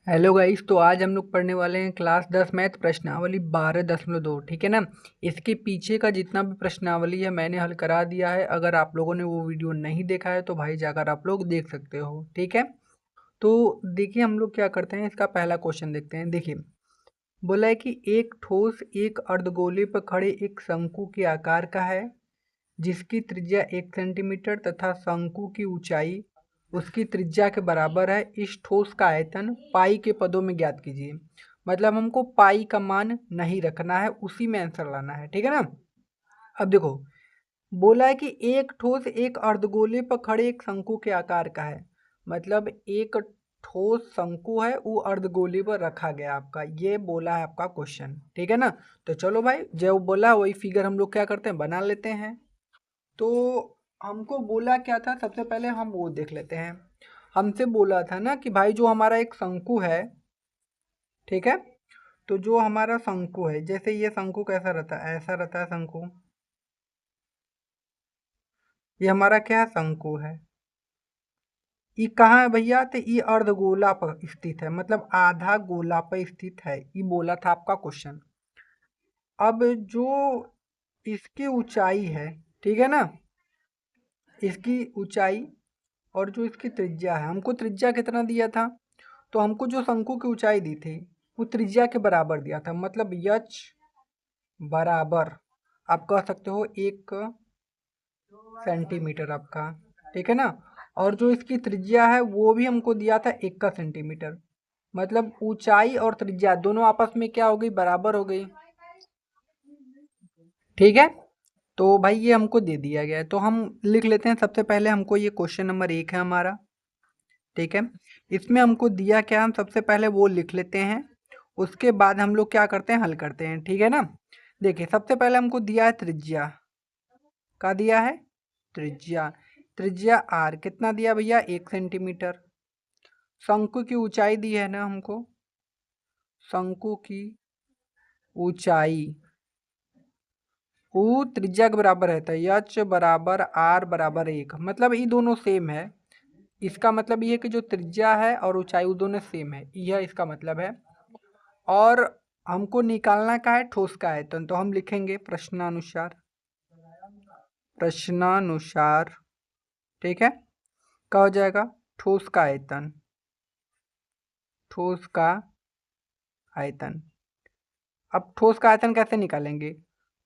Hello guys. तो आज हम लोग पढ़ने वाले हैं क्लास 10 मैथ प्रश्नावली 12.2। ठीक है ना। इसके पीछे का जितना भी प्रश्नावली है मैंने हल करा दिया है। अगर आप लोगों ने वो वीडियो नहीं देखा है तो भाई जाकर आप लोग देख सकते हो। ठीक है। तो देखिए हम लोग क्या करते हैं, इसका पहला क्वेश्चन देखते हैं। देखिए बोला है कि एक ठोस एक अर्धगोले पर खड़े एक शंकु के आकार का है जिसकी त्रिज्या 1 सेंटीमीटर तथा शंकु की ऊंचाई उसकी त्रिज्या के बराबर है। इस ठोस का आयतन पाई के पदों में ज्ञात कीजिए। मतलब हमको पाई का मान नहीं रखना है, उसी में आंसर लाना है। ठीक है ना। अब देखो बोला है कि एक ठोस एक अर्धगोले पर खड़े एक शंकु के आकार का है। मतलब एक ठोस शंकु है वो अर्धगोले पर रखा गया आपका, ये बोला है आपका क्वेश्चन। ठीक है ना। तो चलो भाई जो बोला वही फिगर हम लोग क्या करते हैं, बना लेते हैं। तो हमको बोला क्या था, सबसे पहले हम वो देख लेते हैं। हमसे बोला था ना कि भाई जो हमारा एक शंकु है, ठीक है, तो जो हमारा शंकु है, जैसे ये शंकु कैसा रहता है, ऐसा रहता है शंकु। ये हमारा क्या है, शंकु है। ये कहाँ है भैया, तो ये अर्धगोला पर स्थित है, मतलब आधा गोला पर स्थित है, ये बोला था आपका क्वेश्चन। अब जो इसकी ऊंचाई है, ठीक है ना, इसकी ऊंचाई और जो इसकी त्रिज्या है, हमको त्रिज्या कितना दिया था, तो हमको जो शंकु की ऊंचाई दी थी वो त्रिज्या के बराबर दिया था। मतलब यच बराबर आप कह सकते हो 1 सेंटीमीटर आपका। ठीक है ना। और जो इसकी त्रिज्या है वो भी हमको दिया था 1 सेंटीमीटर। मतलब ऊंचाई और त्रिज्या दोनों आपस में क्या हो गई, बराबर हो गई। ठीक है। तो भाई ये हमको दे दिया गया है, तो हम लिख लेते हैं। सबसे पहले हमको ये क्वेश्चन नंबर 1 है हमारा। ठीक है। इसमें हमको दिया क्या, हम सबसे पहले वो लिख लेते हैं, उसके बाद हम लोग क्या करते हैं, हल करते हैं। ठीक है ना। देखिए सबसे पहले हमको दिया है त्रिज्या, का दिया है त्रिज्या। त्रिज्या आर कितना दिया भैया, 1 सेंटीमीटर। शंकु की ऊंचाई दी है ना हमको, शंकु की ऊंचाई वो त्रिज्या के बराबर रहता है, एच बराबर आर बराबर 1। मतलब ये दोनों सेम है। इसका मतलब ये है कि जो त्रिज्या है और ऊंचाई वो दोनों सेम है, यह इसका मतलब है। और हमको निकालना का है ठोस का आयतन, तो हम लिखेंगे प्रश्नानुसार, प्रश्नानुसार। ठीक है। क्या हो जाएगा, ठोस का आयतन, ठोस का आयतन। अब ठोस का आयतन कैसे निकालेंगे,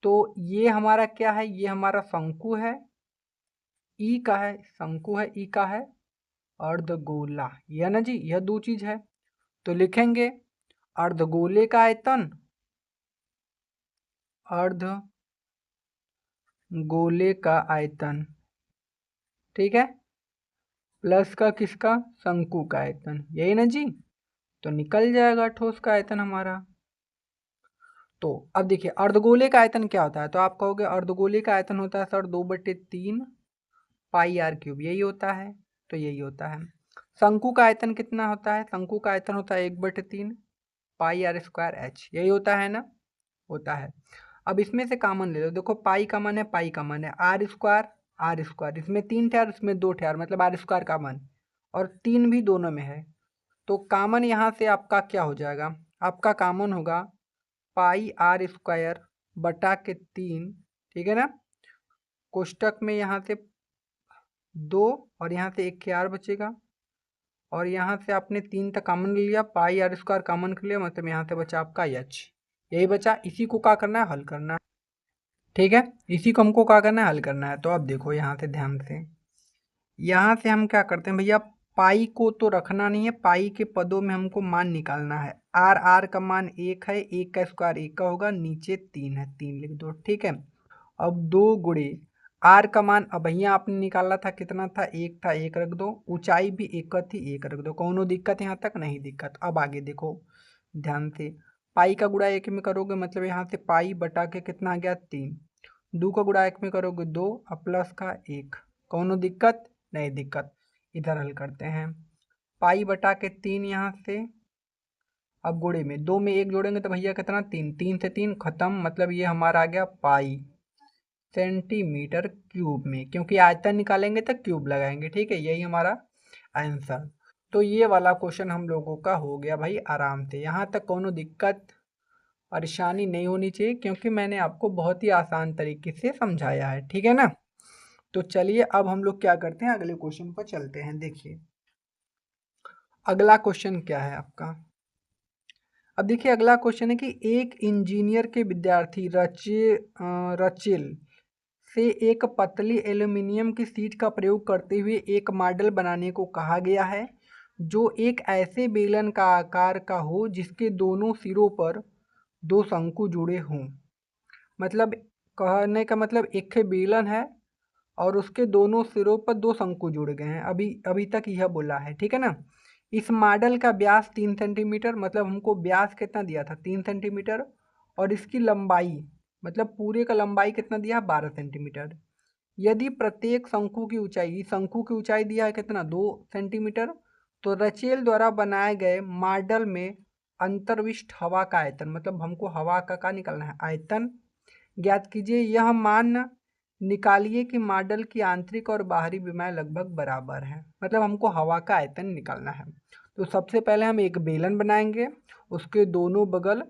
तो ये हमारा क्या है, ये हमारा शंकु है, ई का है, शंकु है, ई का है अर्धगोला, यह ना जी, यह दो चीज है। तो लिखेंगे अर्धगोले का आयतन, अर्धगोले का आयतन, ठीक है, प्लस का किसका, शंकु का आयतन, यही ना जी। तो निकल जाएगा ठोस का आयतन हमारा। तो अब देखिए अर्धगोले का आयतन क्या होता है, तो आप कहोगे अर्धगोले का आयतन होता है सर 2/3 पाई आर क्यूब, यही होता है। तो यही होता है। शंकु का आयतन कितना होता है, शंकु का आयतन होता है 1/3 पाई आर स्क्वायर एच, यही होता है ना, होता है। अब इसमें से कॉमन ले लो, देखो पाई कॉमन है, पाई कॉमन है, आर स्क्वायर, आर स्क्वायर, इसमें 3 ठेर इसमें 2 ठेर, मतलब आर स्क्वायर कॉमन, और 3 भी दोनों में है। तो कॉमन यहाँ से आपका क्या हो जाएगा, आपका कॉमन होगा पाई आर स्क्वायर बटा के 3। ठीक है ना। कोष्टक में यहाँ से 2 और यहाँ से 1 के आर बचेगा, और यहाँ से आपने 3 तक कॉमन ले लिया, पाई आर स्क्वायर कॉमन कर लिया, मतलब यहाँ से बचा आपका एच, यही बचा। इसी को क्या करना है, हल करना है। ठीक है। इसी को हमको क्या करना है, हल करना है। तो अब देखो यहाँ से ध्यान से, यहाँ से हम क्या करते हैं भैया, पाई को तो रखना नहीं है, पाई के पदों में हमको मान निकालना है। आर, आर का मान 1 है, 1 का स्क्वायर 1 का होगा, नीचे 3 है, 3 लिख दो। ठीक है। अब 2 गुणे आर का मान, अब भैया आपने निकाला था कितना था, 1 था, 1 रख दो, ऊंचाई भी 1 थी, 1 रख दो। कौनो दिक्कत यहाँ तक, नहीं दिक्कत। अब आगे देखो ध्यान से, पाई का गुणा 1 में करोगे, मतलब यहाँ से पाई बटा के कितना आ गया, 3। 2 का गुणा 1 में करोगे 2, और प्लस का 1। कौनो दिक्कत, नहीं दिक्कत। इधर हल करते हैं, पाई बटा के 3 यहाँ से, अब गुणे में 2 में 1 जोड़ेंगे तो भैया कितना, 3, 3 से 3 खत्म, मतलब ये हमारा आ गया पाई सेंटीमीटर क्यूब में, क्योंकि आयतन निकालेंगे तो क्यूब लगाएंगे। ठीक है, यही हमारा आंसर। तो ये वाला क्वेश्चन हम लोगों का हो गया भाई आराम से। यहाँ तक कोनो दिक्कत परेशानी नहीं होनी चाहिए, क्योंकि मैंने आपको बहुत ही आसान तरीके से समझाया है, ठीक है ना। तो चलिए अब हम लोग क्या करते हैं, अगले क्वेश्चन पर चलते हैं। देखिए अगला क्वेश्चन क्या है आपका। अब देखिए अगला क्वेश्चन है कि एक इंजीनियर के विद्यार्थी रचिल से एक पतली एल्यूमिनियम की शीट का प्रयोग करते हुए एक मॉडल बनाने को कहा गया है जो एक ऐसे बेलन का आकार का हो जिसके दोनों सिरों पर दो शंकु जुड़े हों। मतलब कहने का मतलब एक बेलन है और उसके दोनों सिरों पर दो शंकु जुड़ गए हैं, अभी अभी तक यह बोला है, ठीक है ना। इस मॉडल का व्यास 3 सेंटीमीटर, मतलब हमको व्यास कितना दिया था 3 सेंटीमीटर, और इसकी लंबाई मतलब पूरे का लंबाई कितना दिया 12 सेंटीमीटर। यदि प्रत्येक शंकु की ऊंचाई, शंकु की ऊंचाई दिया है कितना 2 सेंटीमीटर, तो रचेल द्वारा बनाए गए मॉडल में अंतर्विष्ट हवा का आयतन, मतलब हमको हवा का निकालना है आयतन ज्ञात कीजिए। यह मान निकालिए कि मॉडल की आंतरिक और बाहरी विमाएं लगभग बराबर हैं, मतलब हमको हवा का आयतन निकालना है। तो सबसे पहले हम एक बेलन बनाएंगे, उसके दोनों बगल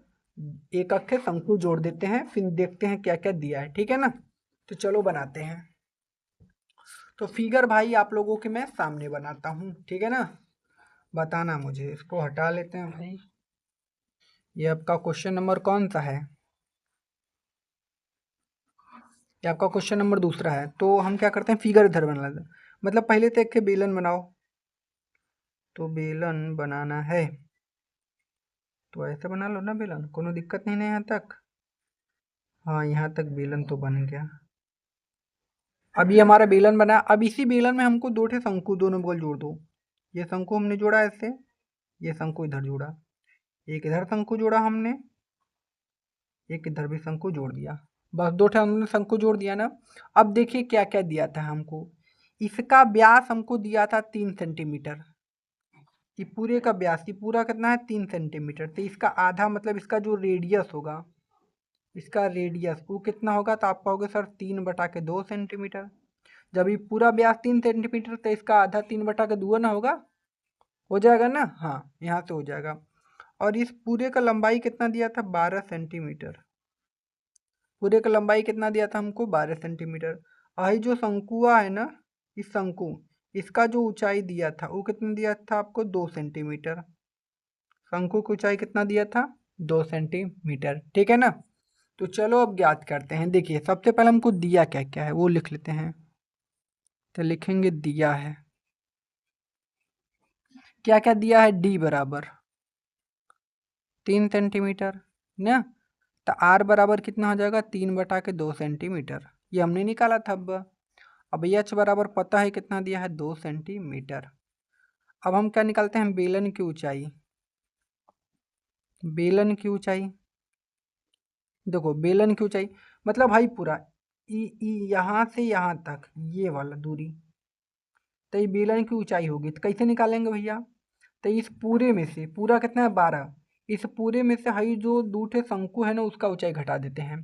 एक अक्खे शंकु जोड़ देते हैं, फिर देखते हैं क्या क्या दिया है, ठीक है ना। तो चलो बनाते हैं। तो फिगर भाई आप लोगों के मैं सामने बनाता हूँ, ठीक है ना। बताना मुझे, इसको हटा लेते हैं भाई। ये आपका क्वेश्चन नंबर कौन सा है, ये आपका क्वेश्चन नंबर दूसरा है। तो हम क्या करते हैं, फिगर इधर बना लेते हैं। मतलब पहले तो एक के बेलन बनाओ, तो बेलन बनाना है तो ऐसे बना लो ना बेलन, कोनो दिक्कत नहीं ना यहाँ तक। हाँ यहाँ तक बेलन तो बन गया। अब ये हमारा बेलन बना। अब इसी बेलन में हमको दो ठे शंकु दोनों बगल जोड़ दो। ये शंकु हमने जोड़ा ऐसे, ये शंकु इधर जोड़ा, एक इधर शंकु जोड़ा हमने, एक इधर भी शंकु जोड़ दिया। बस दो ठे हमने शंकु जोड़ दिया ना। अब देखिए क्या क्या दिया था हमको। इसका व्यास हमको दिया था 3 सेंटीमीटर। ये पूरे का व्यास, ये पूरा कितना है 3 सेंटीमीटर। तो इसका आधा मतलब इसका जो रेडियस होगा, इसका रेडियस वो कितना होगा, तो आप कहोगे सर 3/2 सेंटीमीटर। जब ये पूरा व्यास 3 सेंटीमीटर तो इसका आधा 3/2 ना होगा, हो जाएगा ना। हाँ यहाँ से हो जाएगा। और इस पूरे का लंबाई कितना दिया था 12 सेंटीमीटर। पूरे का लंबाई कितना दिया था हमको 12 सेंटीमीटर। आई जो शंकुआ है ना, इस शंकु, इसका जो ऊंचाई दिया था वो कितना दिया था आपको 2 सेंटीमीटर। शंकु की ऊंचाई कितना दिया था 2 सेंटीमीटर, ठीक है ना। तो चलो अब ज्ञात करते हैं। देखिए सबसे पहले हमको दिया क्या क्या है वो लिख लेते हैं। तो लिखेंगे दिया है क्या क्या दिया है, डी बराबर 3 सेंटीमीटर ना। तो आर बराबर कितना हो जाएगा 3/2 सेंटीमीटर, ये हमने निकाला था। अब एच बराबर पता है कितना दिया है 2 सेंटीमीटर। अब हम क्या निकालते हैं, बेलन की ऊंचाई। बेलन की ऊंचाई देखो, बेलन की ऊंचाई मतलब भाई पूरा यहाँ से यहाँ तक ये वाला दूरी, तो ये बेलन की ऊंचाई होगी। तो कैसे निकालेंगे भैया, तो इस पूरे में से, पूरा कितना है 12, इस पूरे में से हई जो दूठे शंकु है ना उसका ऊंचाई घटा देते हैं।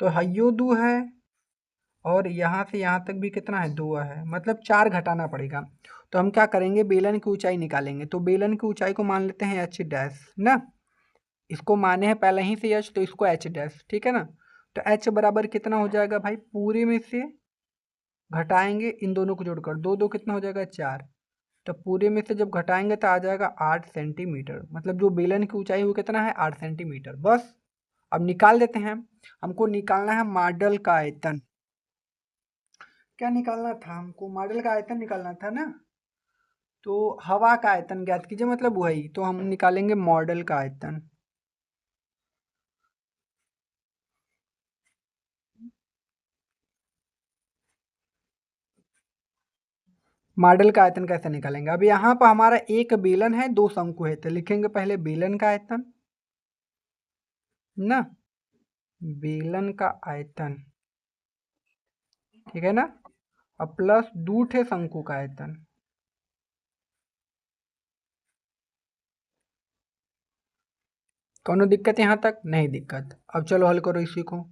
तो हइयो 2 है और यहाँ से यहाँ तक भी कितना है 2 है, मतलब 4 घटाना पड़ेगा। तो हम क्या करेंगे, बेलन की ऊंचाई निकालेंगे। तो बेलन की ऊंचाई को मान लेते हैं एच डैश ना, इसको माने हैं पहले ही से एच, तो इसको एच डैश, ठीक है ना। तो एच बराबर कितना हो जाएगा भाई, पूरे में से घटाएंगे इन दोनों को जोड़कर, दो दो कितना हो जाएगा 4। तो पूरे में से जब घटाएंगे तो आ जाएगा 8 सेंटीमीटर, मतलब जो बेलन की ऊंचाई वो कितना है 8 सेंटीमीटर। बस अब निकाल देते हैं। हमको निकालना है मॉडल का आयतन। क्या निकालना था हमको, मॉडल का आयतन निकालना था ना। तो हवा का आयतन ज्ञात कीजिए, मतलब वही, तो हम निकालेंगे मॉडल का आयतन। मॉडल का आयतन कैसे निकालेंगे, अब यहाँ पर हमारा एक बेलन है दो शंकु है, तो लिखेंगे पहले बेलन का आयतन ना, बेलन का आयतन, ठीक है ना। अब प्लस दूठे शंकु का आयतन। कोनो दिक्कत यहाँ तक, नहीं दिक्कत। अब चलो हल करो इसी को।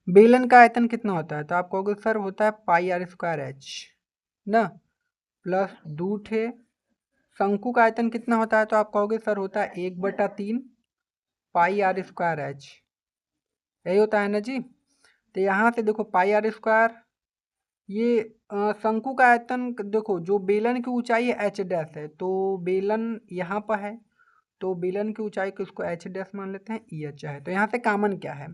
बेलन का आयतन कितना होता है, तो आप कहोगे सर होता है पाई आर स्क्वायर एच ना। प्लस 2 ठे। शंकु का आयतन कितना होता है तो आप कहोगे सर होता है 1/3 पाई आर स्क्वायर एच, यही होता है ना जी। तो यहाँ से देखो पाई आर स्क्वायर, ये शंकु का आयतन देखो, जो बेलन की ऊंचाई है एच डैश है, तो बेलन यहाँ पर है, तो बेलन की ऊंचाई को इसको एच डैश मान लेते हैं, ई एच है। तो यहाँ से कॉमन क्या है,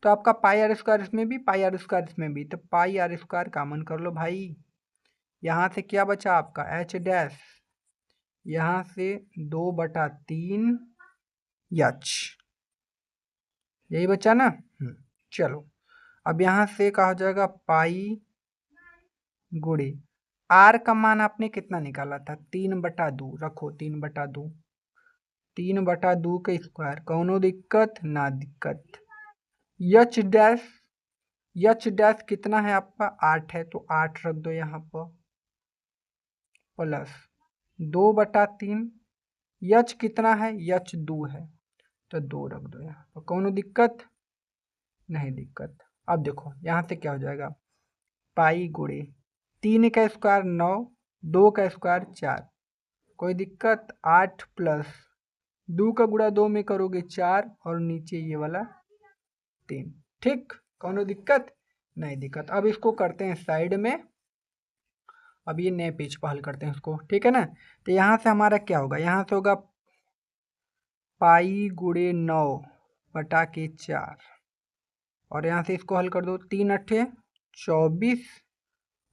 तो आपका पाई आर स्क्वायर इसमें भी, पाई आर स्क्वायर इसमें भी, तो पाई आर स्क्वायर कॉमन कर लो भाई। यहाँ से क्या बचा आपका एच डैश, यहाँ से 2/3 एच, यही बचा ना। चलो अब यहाँ से क्या हो जाएगा, पाई गुणे आर का मान आपने कितना निकाला था, 3/2 रखो, 3/2, 3/2 का स्क्वायर, कौनो दिक्कत ना दिक्कत। एच डैश, एच डैश कितना है आपका 8 है, तो 8 रख दो यहाँ पर, प्लस 2/3, एच कितना है, एच 2 है, तो 2 रख दो यहाँ पर, कौनो दिक्कत नहीं दिक्कत। अब देखो यहाँ से क्या हो जाएगा, पाई गुणे 3 का स्क्वायर 9, 2 का स्क्वायर 4, कोई दिक्कत, 8 प्लस 2 का गुणा 2 में करोगे 4, और नीचे ये वाला 3, ठीक, कौनो दिक्कत नहीं दिक्कत। अब इसको करते हैं साइड में, अब ये नए पेज पर हल करते हैं इसको, ठीक है ना। तो यहाँ से हमारा क्या होगा, यहाँ से होगा पाई गुणे 9/4, और यहाँ से इसको हल कर दो, 3 अट्ठे 24,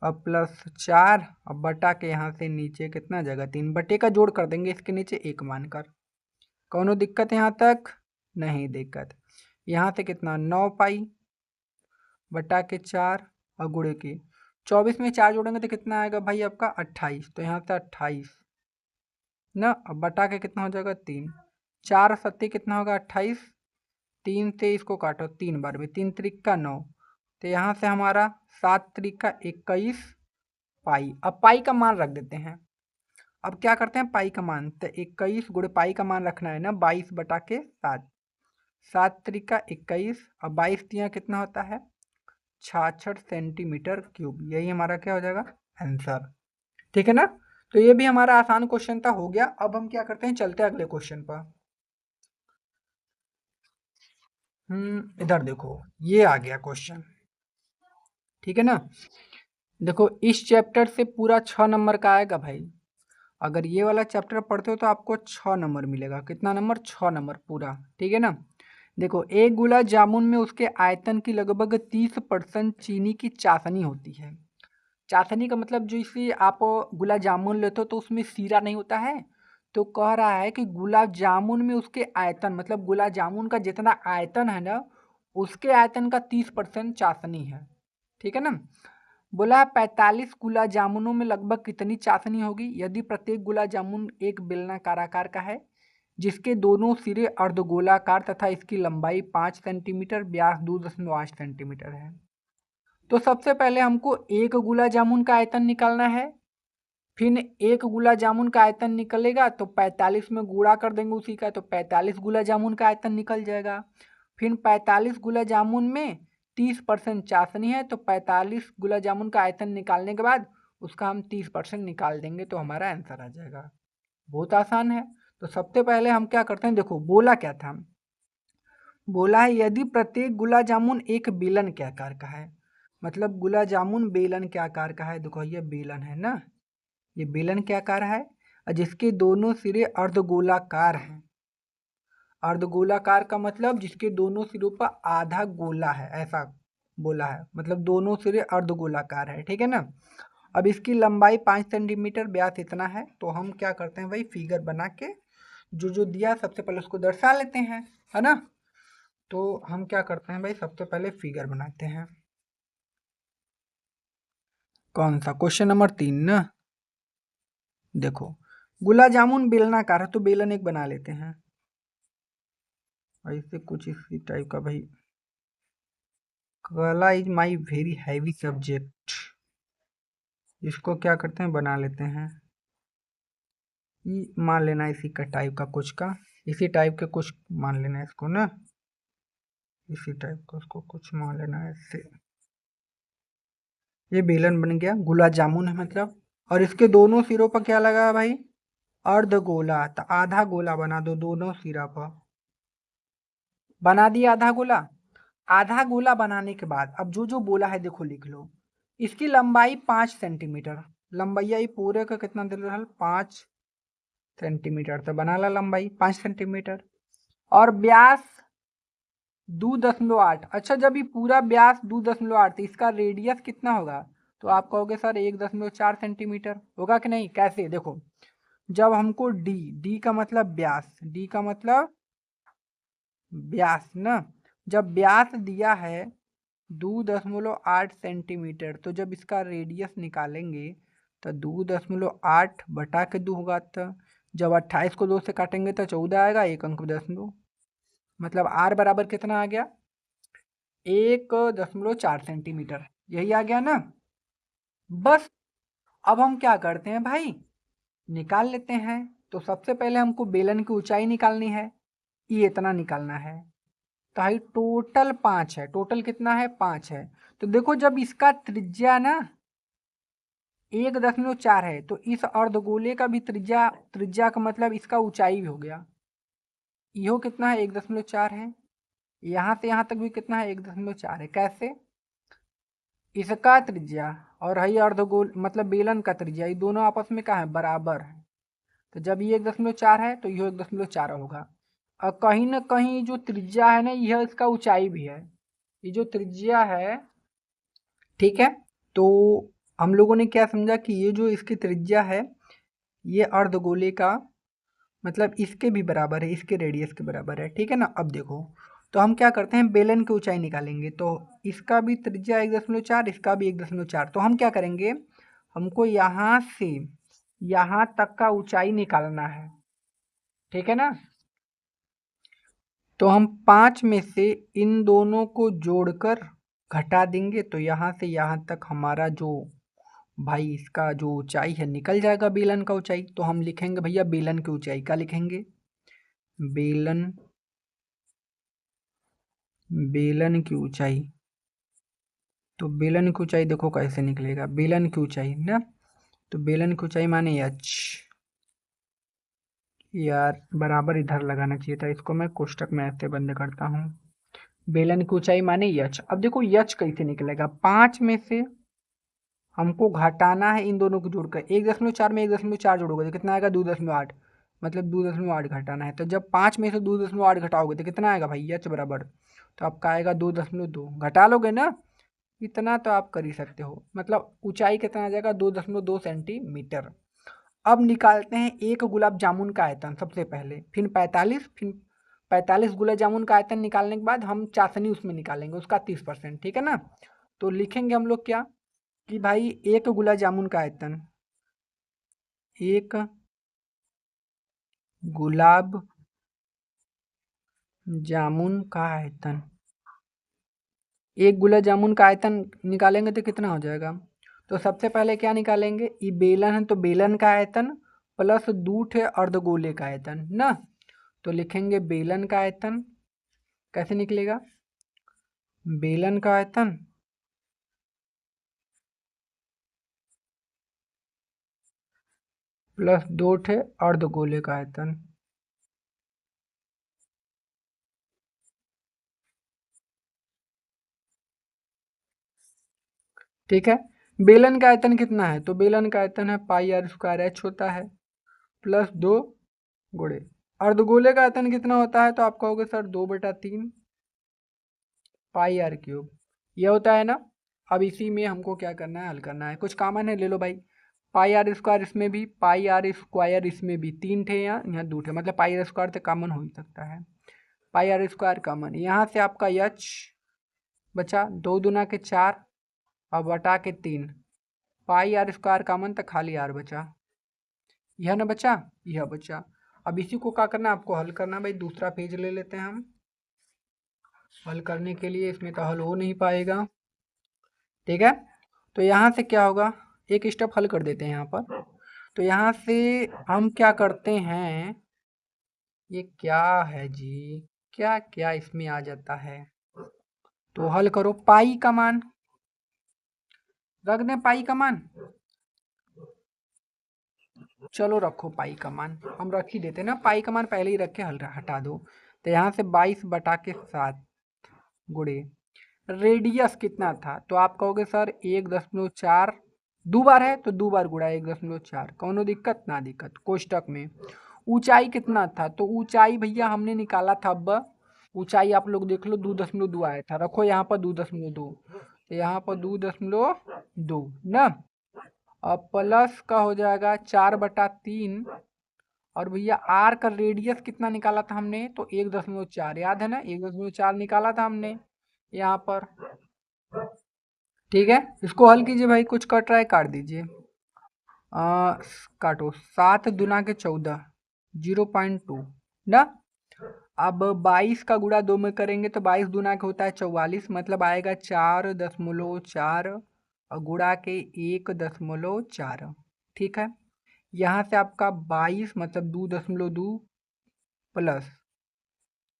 अब प्लस 4, अब बटा के यहाँ से नीचे कितना जगह, 3 बटे का जोड़ कर देंगे इसके नीचे 1 मानकर, कौनो दिक्कत यहाँ तक नहीं दिक्कत। यहाँ से कितना 9 पाई बटा के 4 और गुणे के 24 में 4 जोड़ेंगे तो कितना आएगा भाई आपका 28, तो यहाँ से 28 ना, अब बटा के कितना हो जाएगा 3, 4 सत्ती कितना होगा 28, 3 से इसको काटो 3 बार में, 3 त्रिक 9, तो यहाँ से हमारा 7 त्रिक 21 पाई। अब पाई का मान रख देते हैं, अब क्या करते हैं पाई का मान, तो 21 गुणे पाई का मान रखना है ना 22/7, 7 त्रिक 21, अब 22 तिया कितना होता है 66 सेंटीमीटर क्यूब, यही हमारा क्या हो जाएगा आंसर, ठीक है ना। तो ये भी हमारा आसान क्वेश्चन था, हो गया। अब हम क्या करते हैं, चलते हैं अगले क्वेश्चन पर। इधर देखो ये आ गया क्वेश्चन, ठीक है ना। देखो इस चैप्टर से पूरा 6 नंबर का आएगा भाई, अगर ये वाला चैप्टर पढ़ते हो तो आपको 6 नंबर मिलेगा, कितना नंबर 6 नंबर पूरा, ठीक है ना। देखो एक गुलाब जामुन में उसके आयतन की लगभग 30% चीनी की चाशनी होती है। चाशनी का मतलब जो इसे आप गुलाब जामुन लेते हो तो उसमें सीरा नहीं होता है, तो कह रहा है कि गुलाब जामुन में उसके आयतन, मतलब गुलाब जामुन का जितना आयतन है ना, उसके आयतन का 30% चाशनी है, ठीक है ना। बोला 45 गुलाब जामुनों में लगभग कितनी चाशनी होगी यदि प्रत्येक गुलाब जामुन एक बेलनाकार आकार का है, जिसके दोनों सिरे अर्धगोलाकार तथा इसकी लंबाई 5 सेंटीमीटर, व्यास 2.8 सेंटीमीटर है। तो सबसे पहले हमको एक गुलाब जामुन का आयतन निकालना है, फिर एक गुलाब जामुन का आयतन निकलेगा तो 45 में गुणा कर देंगे उसी का, तो 45 गुलाब जामुन का आयतन निकल जाएगा। फिर 45 गुलाब जामुन में 30% चाशनी है, तो 45 गुलाब जामुन का आयतन निकालने के बाद उसका हम 30% निकाल देंगे तो हमारा आंसर आ जाएगा। बहुत आसान है। तो सबसे पहले हम क्या करते हैं, देखो बोला क्या था, बोला है यदि प्रत्येक गुलाब जामुन एक बेलन के आकार का है, मतलब गुलाब जामुन बेलन के आकार का है। देखो ये बेलन है ना, ये बेलन के आकार है और जिसके दोनों सिरे अर्धगोलाकार हैं। अर्धगोलाकार का मतलब जिसके दोनों सिरों पर आधा गोला है, ऐसा बोला है, मतलब दोनों सिरे अर्धगोलाकार है, ठीक है ना। अब इसकी लंबाई 5 सेंटीमीटर, व्यास इतना है। तो हम क्या करते हैं भाई, फिगर बना के जो जो दिया सबसे पहले उसको दर्शा लेते हैं, है ना। तो हम क्या करते हैं भाई, सबसे पहले फिगर बनाते हैं। कौन सा, क्वेश्चन नंबर 3 ना। देखो गुलाब जामुन बेलनाकार है तो बेलन एक बना लेते हैं, ऐसे कुछ इसी टाइप का भाई। कला is my very heavy subject, इसको क्या करते हैं बना लेते हैं, मान लेना इसी का टाइप का कुछ का, इसी टाइप के कुछ मान लेना इसको ना, इसी टाइप का उसको कुछ मान लेना है ऐसे। ये बेलन बन गया, गुलाब जामुन है मतलब, और इसके दोनों सिरों पर क्या लगा है भाई, अर्धगोला। तो आधा गोला बना दो दोनों सिरा पर। बना दिया आधा गोला। आधा गोला बनाने के बाद अब जो जो बोला है देखो लिख लो। इसकी लंबाई 5 सेंटीमीटर। लंबाई पूरे का कितना दे रहा है, 5 सेंटीमीटर। तो बना ला लंबाई 5 सेंटीमीटर। और व्यास 2.8। अच्छा, जब ये पूरा व्यास 2.8 तो इसका रेडियस कितना होगा, तो आप कहोगे सर 1.4 सेंटीमीटर होगा कि नहीं। कैसे देखो, जब हमको डी, डी का मतलब व्यास, डी का मतलब व्यास ना, जब व्यास दिया है 2.8 सेंटीमीटर, तो जब इसका रेडियस निकालेंगे तो 2.8/2 होगा। तो जब 28 को 2 से काटेंगे तो 14 आएगा, एक अंक 10 मतलब आर बराबर कितना आ गया, 1.4 सेंटीमीटर। यही आ गया ना। बस अब हम क्या करते हैं भाई, निकाल लेते हैं। तो सबसे पहले हमको बेलन की ऊंचाई निकालनी है, ये इतना निकालना है। तो भाई टोटल 5 है, टोटल कितना है 5 है। तो देखो जब इसका त्रिज्या ना 1.4 है, तो इस अर्धगोले का भी त्रिज्या, त्रिज्या का मतलब इसका ऊंचाई भी हो गया। यो कितना है 1.4 है। यहाँ से यहाँ तक भी कितना है 1.4 है। कैसे, इसका त्रिज्या और है अर्धगोल मतलब बेलन का त्रिज्या, ये दोनों आपस में क्या है, बराबर है। तो जब ये 1.4 है तो यह 1.4 होगा। और कहीं ना कहीं जो त्रिज्या है ना, यह इसका ऊंचाई भी है। ये जो त्रिज्या है, ठीक है। तो हम लोगों ने क्या समझा कि ये जो इसकी त्रिज्या है, ये अर्धगोले का मतलब इसके भी बराबर है, इसके रेडियस के बराबर है, ठीक है ना। अब देखो, तो हम क्या करते हैं, बेलन की ऊंचाई निकालेंगे। तो इसका भी त्रिज्या 1.4, इसका भी 1.4। तो हम क्या करेंगे, हमको यहाँ से यहाँ तक का ऊंचाई निकालना है, ठीक है ना। तो हम 5 में से इन दोनों को जोड़कर घटा देंगे, तो यहाँ से यहाँ तक हमारा जो भाई इसका जो ऊंचाई है निकल जाएगा, बेलन का ऊंचाई। तो हम लिखेंगे भैया बेलन की ऊंचाई का लिखेंगे, बेलन, बेलन की ऊंचाई। तो बेलन की ऊंचाई देखो कैसे निकलेगा, बेलन की ऊंचाई ना, तो बेलन की ऊंचाई माने एच। यार बराबर इधर लगाना चाहिए था, इसको मैं कोष्टक में ऐसे बंद करता हूँ। बेलन की ऊंचाई माने यच। अब देखो यच कैसे निकलेगा, 5 में से हमको घटाना है इन दोनों को जोड़कर। 1.4 में 1.4 जोड़ोगे तो कितना आएगा, 2.8। मतलब 2.8 घटाना है। तो जब 5 में से 2.8 घटाओगे तो कितना आएगा भाई, यच बराबर, तो आपका आएगा 2.2। घटा लोगे ना, इतना तो आप कर ही सकते हो। मतलब ऊंचाई कितना आ जाएगा, 2.2 सेंटीमीटर। अब निकालते हैं एक गुलाब जामुन का आयतन सबसे पहले, फिर 45, फिर 45 गुलाब जामुन का आयतन निकालने के बाद हम चाशनी उसमें निकालेंगे उसका 30%, ठीक है ना। तो लिखेंगे हम लोग क्या, कि भाई एक गुलाब जामुन का आयतन, एक गुलाब जामुन का आयतन, एक गुलाब जामुन का आयतन निकालेंगे तो कितना हो जाएगा। तो सबसे पहले क्या निकालेंगे, ये बेलन है तो बेलन का आयतन प्लस दूठ है अर्धगोले का आयतन ना। तो लिखेंगे बेलन का आयतन, कैसे निकलेगा, बेलन का आयतन प्लस दूठ है अर्धगोले का आयतन। ठीक है, बेलन का आयतन कितना है, तो बेलन का आयतन है पाई आर स्क्वायर एच होता है, प्लस 2 गुणे अर्धगोले का आयतन कितना होता है, तो आप कहोगे सर 2/3 पाई आर क्यूब, ये होता है ना। अब इसी में हमको क्या करना है, हल करना है। कुछ कॉमन है ले लो भाई, पाई आर स्क्वायर इसमें भी, पाई आर स्क्वायर इसमें भी, 3 थे यहाँ, यहाँ 2 थे, मतलब पाई आर स्क्वायर तो कॉमन हो ही सकता है। पाई आर स्क्वायर कॉमन, यहाँ से आपका एच बचा 2 दूना के 4 और बटा के 3, पाई आर स्क्वायर कॉमन तो खाली आर बचा, यह ना बचा, यह बचा। अब इसी को क्या करना है, आपको हल करना है भाई। दूसरा पेज ले लेते हैं हम, हल करने के लिए, इसमें तो हल हो नहीं पाएगा, ठीक है। तो यहाँ से क्या होगा, एक स्टेप हल कर देते हैं यहाँ पर। तो यहाँ से हम क्या करते हैं, ये क्या है जी, क्या क्या इसमें आ जाता है। तो हल करो, पाई का मान रख दें, पाई का मान चलो रखो पाई का मान, हम रख ही देते ना, पाई का मान पहले ही रख के हटा दो। तो यहाँ से 22/7 गुड़े रेडियस कितना था, तो आप कहोगे सर 1.4 दो बार है तो दो बार गुड़ा 1.4, कौनो दिक्कत ना दिक्कत। कोष्टक में ऊंचाई कितना था, तो ऊंचाई भैया हमने निकाला था, अब ऊंचाई आप लोग देख लो 2.2 आया था, रखो यहाँ पर 2.2, तो यहाँ पर 2.2 ना। अब प्लस का हो जाएगा 4/3, और भैया आर का रेडियस कितना निकाला था हमने, तो 1.4, याद है ना, 1.4 निकाला था हमने यहाँ पर। ठीक है, इसको हल कीजिए भाई, कुछ कट रहा है काट दीजिए। काटो, 7×2 = 14, 0.2 ना। अब 22 का गुणा 2 में करेंगे तो 22 दूना के होता है 44, मतलब आएगा 4.4 और गुणा के 1.4। ठीक है, यहाँ से आपका 22 मतलब 2.2 प्लस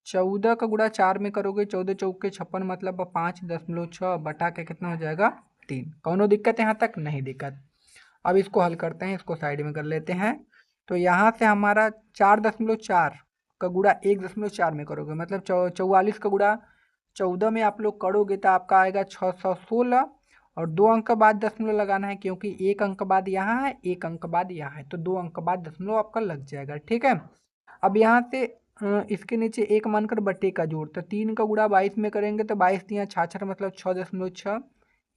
14 का गुणा 4 में करोगे, 14 चौके 56 मतलब 5.6 बटा के कितना हो जाएगा 3। कौनो दिक्कत यहाँ तक, नहीं दिक्कत। अब इसको हल करते हैं, इसको साइड में कर लेते हैं। तो यहाँ से हमारा 4.4 का गुणा 1.4 में करोगे, मतलब 44 का गुणा 14 में आप लोग करोगे तो आपका आएगा 616, और 2 अंक के बाद दशमलव लगाना है, क्योंकि 1 अंक बाद यहाँ है, 1 अंक बाद यहाँ है, तो 2 अंक बाद दशमलव आपका लग जाएगा। ठीक है, अब यहाँ से इसके नीचे एक मानकर बट्टे का जोड़, तो 3 का गुणा 22 में करेंगे तो 22×3 = 66 मतलब 6.6,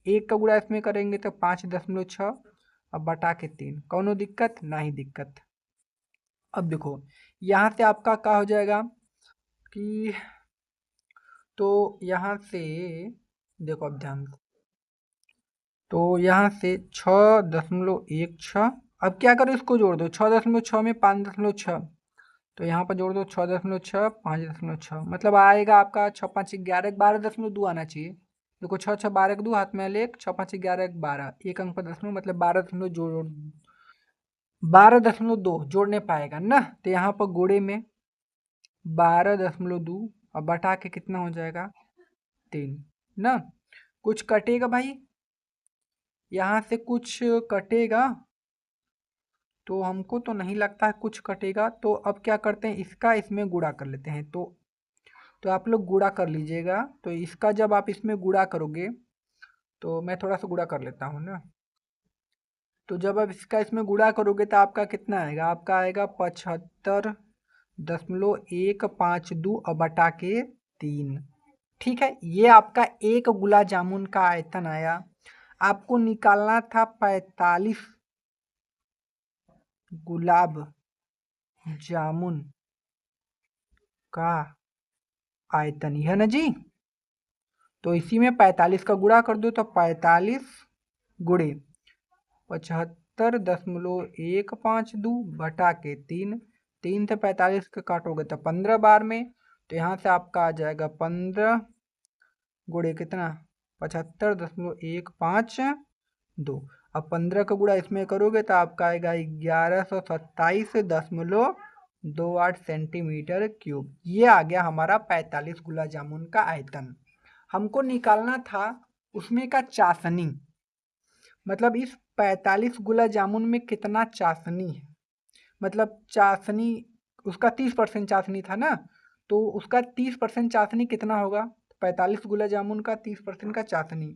1 का गुणा इसमें करेंगे तो 5.6, अब बटा के 3, कौनो दिक्कत नहीं दिक्कत। अब देखो यहाँ से आपका क्या हो जाएगा कि, तो यहाँ से देखो अब ध्यान से, तो यहाँ से 6.16, अब क्या करो इसको जोड़ दो, 6.6 में 5.6, तो यहाँ पर जोड़ दो 6.6 5.6, मतलब आएगा आपका 6×5 = 11, 12.2 आना चाहिए। देखो 6×6 = 12, 2 हाथ में लेख, 6×5 = 11, 1 अंक पर दशमलव मतलब 12.2 जोड़ने पाएगा ना, तो यहाँ पर गुणे में 12.2 और बटा के कितना हो जाएगा 3 ना। कुछ कटेगा भाई, यहाँ से कुछ कटेगा, तो हमको तो नहीं लगता है कुछ कटेगा। तो अब क्या करते हैं, इसका इसमें गुणा कर लेते हैं। तो आप लोग गुणा कर लीजिएगा, तो इसका जब आप इसमें गुणा करोगे, तो मैं थोड़ा सा गुणा कर लेता हूँ ना। तो जब आप इसका इसमें गुणा करोगे तो आपका कितना आएगा, आपका आएगा 75.152 और बटा के 3। ठीक है, ये आपका एक गुलाब जामुन का आयतन आया। आपको निकालना था 45 गुलाब जामुन का आयतन, यह ना जी। तो इसी में 45 का गुणा कर दो, तो 45 गुणे 75.152 बटा के 3, 3 से 45 का काटोगे तो 15 बार में, तो यहाँ से आपका आ जाएगा 15 गुणे कितना 75.152। अब 15 का गुणा इसमें करोगे तो आपका आएगा 1127.28 सेंटीमीटर क्यूब। ये आ गया हमारा 45 गुलाब जामुन का आयतन। हमको निकालना था उसमें का चाशनी, मतलब इस 45 गुलाब जामुन में कितना चाशनी है, मतलब चाशनी उसका 30% चाशनी था ना, तो उसका 30% चाशनी कितना होगा, 45 गुलाब जामुन का 30% का चाशनी।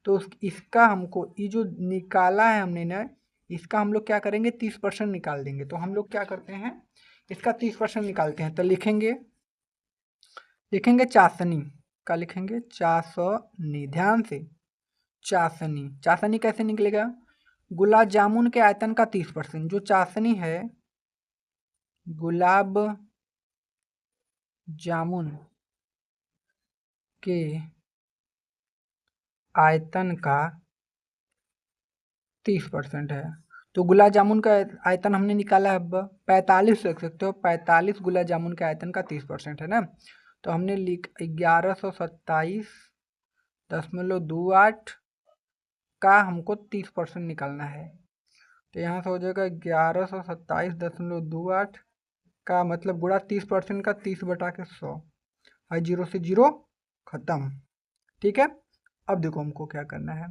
तो इसका हमको ये जो निकाला है हमने ना, इसका हम लोग क्या करेंगे 30% निकाल देंगे। तो हम लोग क्या करते हैं, इसका 30% निकालते हैं, तो लिखेंगे चाशनी का, लिखेंगे चाशनी, ध्यान से चाशनी, चाशनी कैसे निकलेगा, गुलाब जामुन के आयतन का 30%, जो चाशनी है गुलाब जामुन के आयतन का 30% है। तो गुलाब जामुन का आयतन हमने निकाला है, अब 45 रख सकते हो, 45 गुलाब जामुन के आयतन का 30% है ना। तो हमने लिख 1127.28 का हमको 30% निकालना है। तो यहाँ से हो जाएगा 1127.28 का मतलब गुणा 30% का 30 बटा के 100, और 0 से 0 खत्म। ठीक है, अब देखो हमको क्या करना है,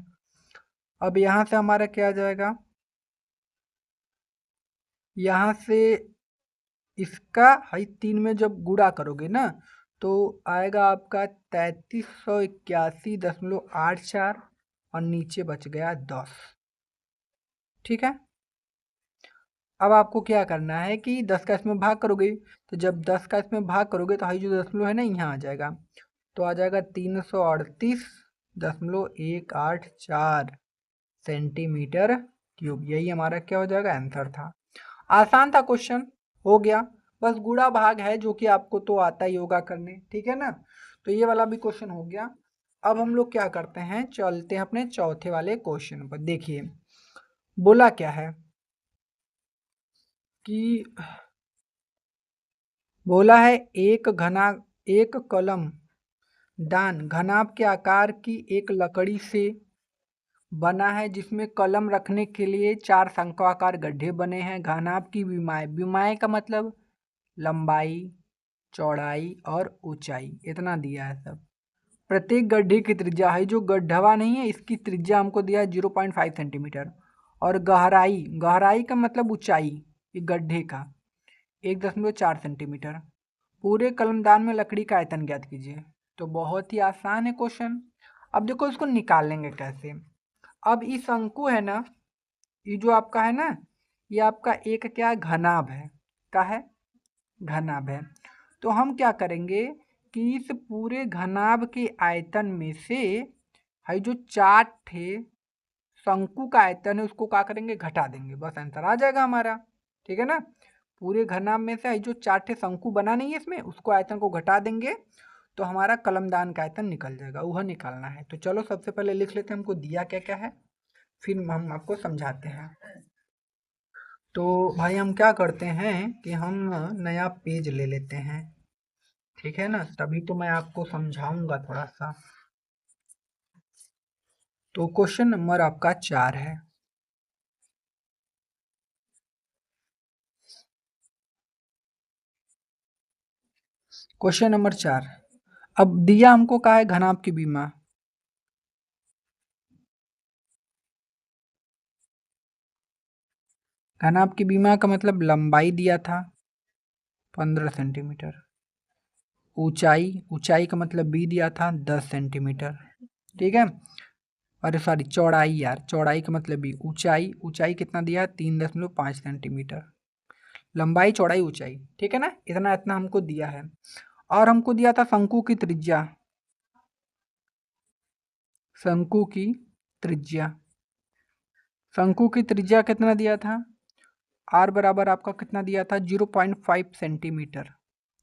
अब यहाँ से हमारा क्या आ जाएगा यहाँ से इसका हाई 3 में जब गुणा करोगे ना तो आएगा आपका 3381.84 और नीचे बच गया 10। ठीक है, अब आपको क्या करना है कि 10 का इसमें भाग करोगे, तो जब 10 का इसमें भाग करोगे तो हाई जो दशमलव है ना यहाँ आ जाएगा, तो आ जाएगा 338.184 सेंटीमीटर क्यूब। यही हमारा क्या हो जाएगा, आंसर था। आसान था क्वेश्चन, हो गया। बस गुणा भाग है जो कि आपको तो आता ही होगा करने, ठीक है ना। तो ये वाला भी क्वेश्चन हो गया। अब हम लोग क्या करते हैं, चलते हैं अपने चौथे वाले क्वेश्चन पर। देखिए बोला क्या है कि बोला है एक कलम दान घनाभ के आकार की एक लकड़ी से बना है जिसमें कलम रखने के लिए 4 शंक्वाकार गड्ढे बने हैं। घनाभ की विमाएं का मतलब लंबाई, चौड़ाई और ऊंचाई, इतना दिया है सब। प्रत्येक गड्ढे की त्रिज्या है, जो गड्ढवा नहीं है इसकी त्रिज्या हमको दिया है 0.5 सेंटीमीटर। और गहराई, गहराई का मतलब ऊंचाई ये गड्ढे का 1.4 सेंटीमीटर। पूरे कलमदान में लकड़ी का आयतन ज्ञात कीजिए। तो बहुत ही आसान है क्वेश्चन। अब देखो इसको निकालेंगे कैसे। अब ये शंकु है ना, ये जो आपका है ना, ये आपका एक क्या है, घनाभ है। क्या है, घनाभ है। तो हम क्या करेंगे कि इस पूरे घनाभ के आयतन में से है जो 4 थे शंकु का आयतन है उसको क्या करेंगे, घटा देंगे, बस आंसर आ जाएगा हमारा। ठीक है ना, पूरे घनाभ में से जो 4 ठे शंकु बना नहीं है इसमें, उसको आयतन को घटा देंगे तो हमारा कलमदान का आयतन निकल जाएगा, वह निकालना है। तो चलो सबसे पहले लिख लेते हैं हमको दिया क्या क्या है, फिर हम आपको समझाते हैं। तो भाई हम क्या करते हैं कि हम नया पेज ले लेते हैं, ठीक है ना, तभी तो मैं आपको समझाऊंगा थोड़ा सा। तो क्वेश्चन नंबर आपका 4 है। क्वेश्चन नंबर 4, अब दिया हमको कहा है घनाभ की विमा। घनाभ की विमा का मतलब लंबाई दिया था 15 सेंटीमीटर, ऊंचाई, ऊंचाई का मतलब बी दिया था 10 सेंटीमीटर, ठीक है। अरे सॉरी, चौड़ाई यार, चौड़ाई का मतलब भी, ऊंचाई, ऊंचाई कितना दिया, 3.5 सेंटीमीटर। लंबाई, चौड़ाई, ऊंचाई, ठीक है ना, इतना इतना हमको दिया है। और हमको दिया था शंकु की त्रिज्या, शंकु की त्रिज्या, शंकु की त्रिज्या कितना दिया था, आर बराबर आपका कितना दिया था, 0.5 सेंटीमीटर,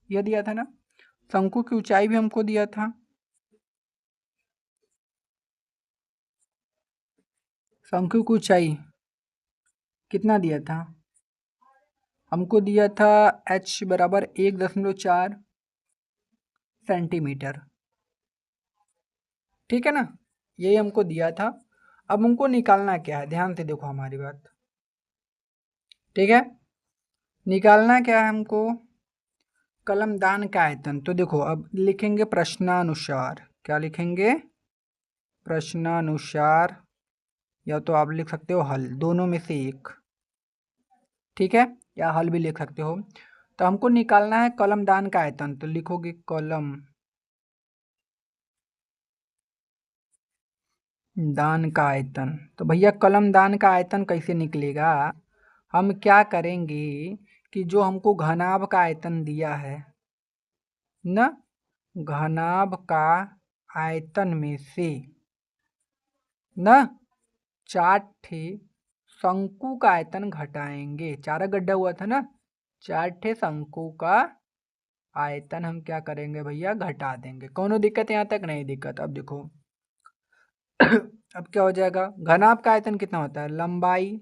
यह दिया था ना। शंकु की ऊंचाई भी हमको दिया था, शंकु की ऊंचाई कितना दिया था, हमको दिया था h बराबर 1.4 सेंटीमीटर, ठीक है ना, यही हमको दिया था। अब हमको निकालना क्या है, ध्यान से देखो हमारी बात, ठीक है। निकालना क्या है हमको, कलमदान का आयतन। तो देखो अब लिखेंगे प्रश्नानुसार, क्या लिखेंगे, प्रश्नानुसार, या तो आप लिख सकते हो हल, दोनों में से एक, ठीक है, या हल भी लिख सकते हो। तो हमको निकालना है कलमदान का आयतन, तो लिखोगे कलम दान का आयतन। तो भैया कलम दान का आयतन कैसे निकलेगा, हम क्या करेंगे कि जो हमको घनाभ का आयतन दिया है न, घनाभ का आयतन में से न 4 ठे शंकु का आयतन घटाएंगे, 4 गड्ढा हुआ था ना, 4 ठे शंकु का आयतन हम क्या करेंगे भैया, घटा देंगे। कोनो दिक्कत यहाँ तक, नहीं दिक्कत। अब देखो अब क्या हो जाएगा, घनाभ का आयतन कितना होता है, लंबाई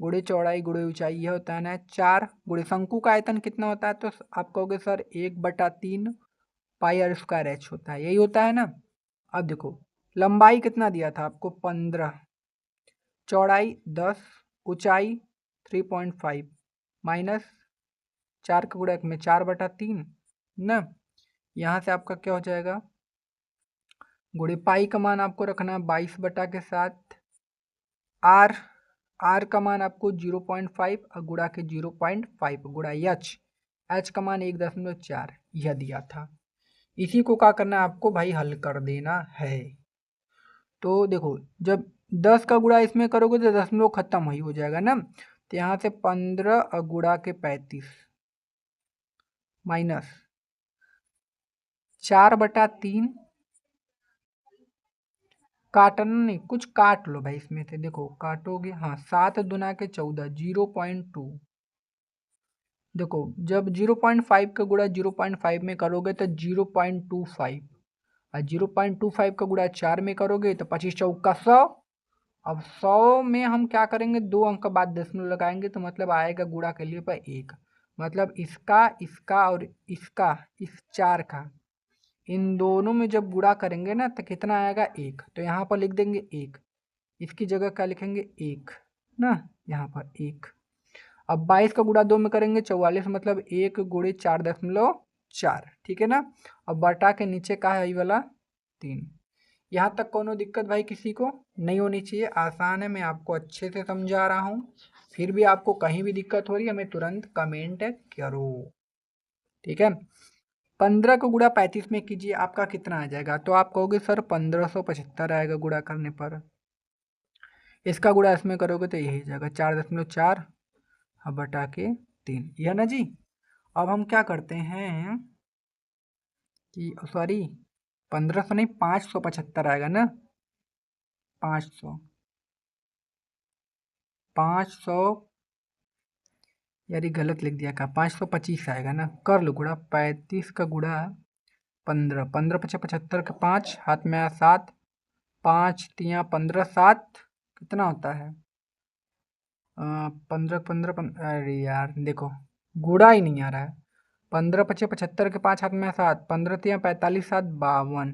गुणे चौड़ाई गुणे ऊंचाई, यह होता है ना 4, गुणे शंकु का आयतन कितना होता है, तो आप कहोगे sir 1/3 pi r square h होता है, यही होता है ना। अब देखो लंबाई कितना दिया था आपको 15, चौड़ाई 10, ऊंचाई 3.5 माइनस 4 का गुणक में 4/3 ना, यहाँ से आपका क्या हो जाएगा, गुणे पाई का मान आपको रखना है 22 बटा के साथ आर, आर का मान आपको 0.5 और गुणा के 0.5 गुणा एच का मान 1.4 यह दिया था। इसी को क्या करना है आपको भाई, हल कर देना है। तो देखो जब 10 का गुणा इसमें करोगे तो दशमलव खत्म ही हो जाएगा ना, तो यहाँ से 15 और गुणा के 35 माइनस 4/3, काटना नहीं, कुछ काट लो भाई इसमें से, देखो काटोगे, हाँ 7 दुना के 14 0.2। देखो जब 0.5 का गुणा 0.5 में करोगे तो 0.25, और 0.25 का गुणा 4 में करोगे तो 25 चौका 100। अब 100 में हम क्या करेंगे, 2 अंक के बाद दशमलव लगाएंगे तो मतलब आएगा गुणा के लिए पर 1, मतलब इसका इसका और इसका इस 4 का, इन दोनों में जब गुणा करेंगे ना तो कितना आएगा 1, तो यहाँ पर लिख देंगे 1, इसकी जगह क्या लिखेंगे 1 ना, यहाँ पर 1। अब 22 का गुणा 2 में करेंगे 44, मतलब 1 गुणे 4.4, ठीक है ना। अब बटा के नीचे का है ये वाला 3। यहाँ तक कोनो दिक्कत भाई किसी को नहीं होनी चाहिए, आसान है, मैं आपको अच्छे से समझा रहा हूँ। फिर भी आपको कहीं भी दिक्कत हो रही है हमें तुरंत कमेंट करो, ठीक है। 15 को गुणा 35 में कीजिए, आपका कितना आ जाएगा, तो आप कहोगे सर 1575 आएगा गुणा करने पर। इसका गुणा इसमें करोगे तो यही जाएगा 4.4 अब बटा के 3, यह ना जी। अब हम क्या करते हैं कि सॉरी 1500 नहीं 575 आएगा ना, 500 यार ये गलत लिख दिया, का 525 आएगा ना, कर लो गुणा, 35 का गुणा 15, 15 पचे 75 का 5 हाथ में आया 7, 5 तिया 15 7 कितना होता है 15 15 अरे यार देखो गुणा ही नहीं आ रहा है, 15 पचे 75 के 5 हाथ में 7, 15 तिया 45 7 52,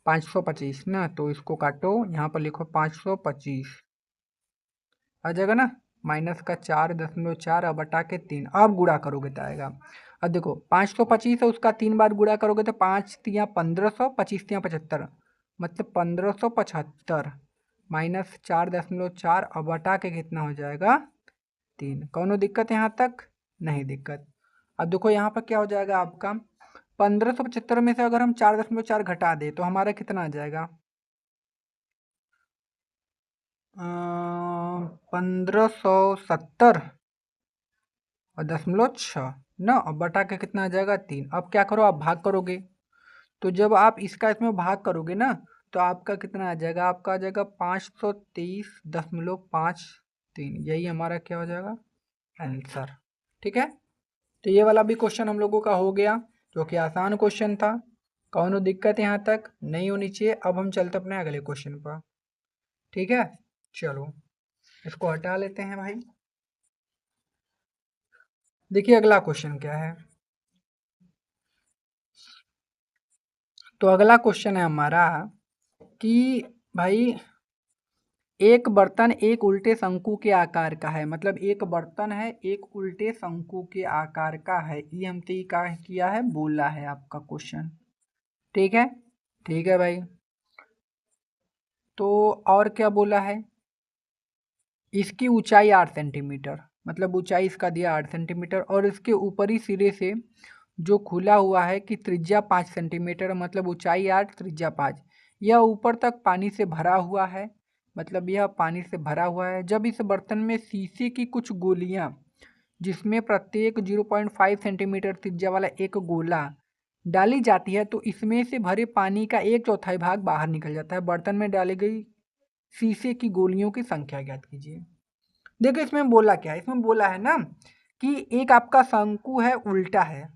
525 ना, तो इसको काटो, यहाँ पर लिखो 525 आ जाएगा ना, माइनस का 4.4 अब बटा के 3, अब गुणा करोगे तो आएगा। अब देखो 525 है, उसका 3 बार गुणा करोगे तो 5 तिया 1500, 25 तिया 75, मतलब 1575 माइनस 4.4 अब बटा के कितना हो जाएगा 3। कौनो दिक्कत यहाँ तक नहीं दिक्कत। अब देखो यहाँ पर क्या हो जाएगा आपका, 1575 में से अगर हम 4.4 घटा दे तो हमारा कितना आ जाएगा 1570 और 0.6 ना, अब बटा के कितना आ जाएगा 3। अब क्या करो आप भाग करोगे, तो जब आप इसका इसमें भाग करोगे ना तो आपका कितना आ जाएगा, आपका आ जाएगा 523.53, यही हमारा क्या हो जाएगा आंसर, ठीक है। तो ये वाला भी क्वेश्चन हम लोगों का हो गया, जो कि आसान क्वेश्चन था, कौनो दिक्कत यहाँ तक नहीं होनी चाहिए। अब हम चलते अपने अगले क्वेश्चन पर, ठीक है। चलो इसको हटा लेते हैं भाई। देखिए अगला क्वेश्चन क्या है, तो अगला क्वेश्चन है हमारा कि भाई एक बर्तन एक उल्टे शंकु के आकार का है, मतलब एक बर्तन है एक उल्टे शंकु के आकार का है, ये हमने क्या किया है बोला है आपका क्वेश्चन, ठीक है। ठीक है भाई, तो और क्या बोला है, इसकी ऊंचाई 8 सेंटीमीटर, मतलब ऊंचाई इसका दिया 8 सेंटीमीटर, और इसके ऊपरी सिरे से जो खुला हुआ है कि त्रिज्या 5 सेंटीमीटर, मतलब ऊंचाई 8 त्रिज्या 5, यह ऊपर तक पानी से भरा हुआ है, मतलब यह पानी से भरा हुआ है। जब इस बर्तन में शीशे की कुछ गोलियां, जिसमें प्रत्येक 0.5 सेंटीमीटर त्रिज्या वाला एक गोला डाली जाती है, तो इसमें से भरे पानी का 1/4 भाग बाहर निकल जाता है। बर्तन में डाली गई शीशे की गोलियों की संख्या ज्ञात कीजिए। देखो इसमें बोला क्या है, इसमें बोला है ना कि एक आपका शंकु है उल्टा है,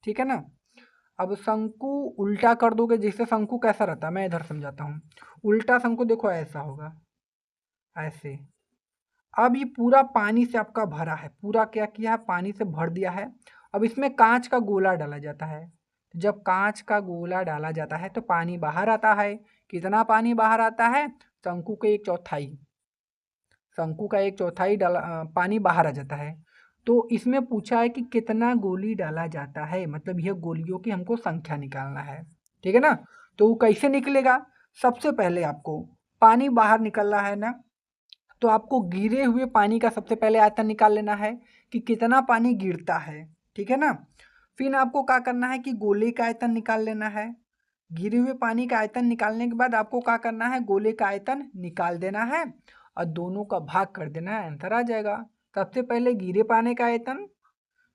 ठीक है ना। अब शंकु उल्टा कर दोगे, जैसे शंकु कैसा रहता है मैं इधर समझाता हूँ। उल्टा शंकु देखो ऐसा होगा, ऐसे। अब ये पूरा पानी से आपका भरा है, पूरा क्या किया है पानी से भर दिया है। अब इसमें कांच का गोला डाला जाता है, जब कांच का गोला डाला जाता है तो पानी बाहर आता है। कितना पानी बाहर आता है, शंकु के 1/4, शंकु का 1/4 डाला पानी बाहर आ जाता है। तो इसमें पूछा है कि कितना गोली डाला जाता है, मतलब यह गोलियों की हमको संख्या निकालना है, ठीक है ना। तो वो कैसे निकलेगा, सबसे पहले आपको पानी बाहर निकलना है ना, तो आपको गिरे हुए पानी का सबसे पहले आयतन निकाल लेना है कि कितना पानी गिरता है, ठीक है ना। फिर आपको क्या करना है कि गोले का आयतन निकाल लेना है। गिरे हुए पानी का आयतन निकालने के बाद आपको क्या करना है, गोले का आयतन निकाल देना है और दोनों का भाग कर देना है, आंसर आ जाएगा। सबसे पहले गिरे पानी का आयतन,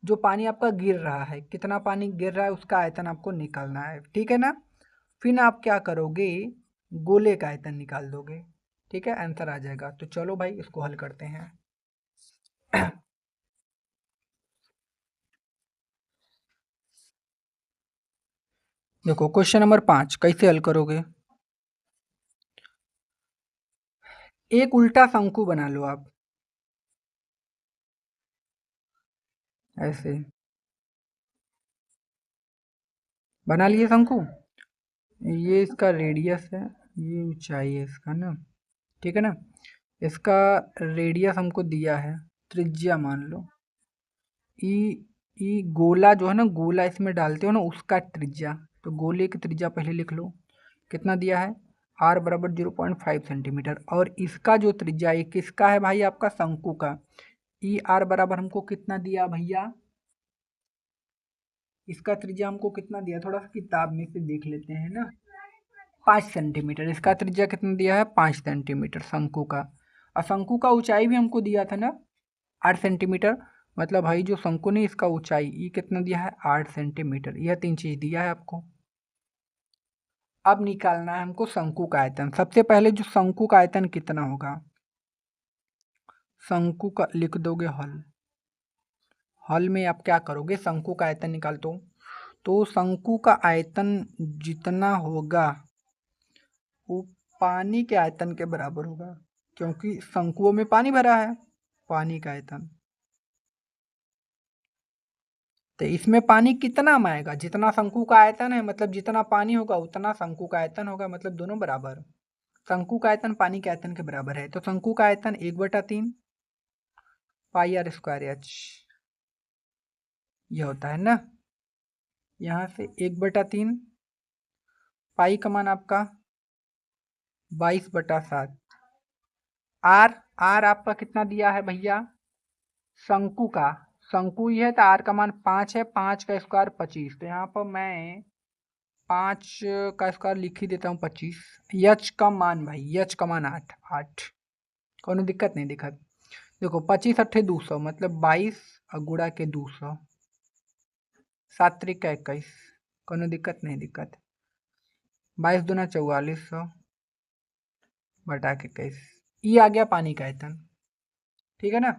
जो पानी आपका गिर रहा है, कितना पानी गिर रहा है उसका आयतन आपको निकालना है, ठीक है ना। फिर आप क्या करोगे, गोले का आयतन निकाल दोगे, ठीक है, आंसर आ जाएगा। तो चलो भाई इसको हल करते हैं। देखो क्वेश्चन नंबर 5 कैसे हल करोगे। एक उल्टा शंकु बना लो आप, ऐसे बना लिए शंकु। ये इसका रेडियस है, ये ऊंचाई है इसका ना, ठीक है ना। इसका रेडियस हमको दिया है, त्रिज्या मान लो ई। ई गोला जो है ना, गोला इसमें डालते हो ना उसका त्रिज्या, तो गोले की त्रिज्या पहले लिख लो, कितना दिया है, आर बराबर 0.5 सेंटीमीटर। और इसका जो त्रिज्या है किसका है भाई, आपका शंकु का। ई आर बराबर हमको कितना दिया भैया, इसका त्रिज्या हमको कितना दिया, थोड़ा सा किताब में से देख लेते हैं ना, 5 सेंटीमीटर। इसका त्रिज्या कितना दिया है, 5 सेंटीमीटर शंकु का। और शंकु का ऊंचाई भी हमको दिया था ना 8 सेंटीमीटर। मतलब भाई जो शंकु ने इसका ऊंचाई ये कितना दिया है, 8 सेंटीमीटर। यह 3 चीज दिया है आपको। अब निकालना है हमको शंकु का आयतन। सबसे पहले जो शंकु का आयतन कितना होगा, शंकु का लिख दोगे हल। हल में आप क्या करोगे, शंकु का आयतन निकाल दो। तो शंकु का आयतन जितना होगा वो पानी के आयतन के बराबर होगा, क्योंकि शंकुओं में पानी भरा है। पानी का आयतन, तो इसमें पानी कितना में आएगा, जितना शंकु का आयतन है, मतलब जितना पानी होगा उतना शंकु का आयतन होगा, मतलब दोनों बराबर। शंकु का आयतन पानी के आयतन के बराबर है, तो शंकु का आयतन 1/3 पाई आर स्क्वायर एच, यह होता है ना। यहाँ से 1/3 पाई का मान आपका 22/7। आर, आर आपका कितना दिया है भैया, शंकु का, शंकु ही है तो आर का मान 5 है, 5 का स्क्वायर 25। तो यहाँ पर मैं 5 का स्क्वायर लिख ही देता हूँ 25। यच का मान भाई, यच का मान 8, 8 कोनो दिक्कत नहीं दिक्कत। देखो 25 अट्ठे 200 मतलब 22 और गुड़ा के 200, 7 त्रिक का 21, कोनो दिक्कत नहीं दिक्कत। 22 दूना 4400 बटा के 21, ये आ गया पानी का आयतन, ठीक है ना।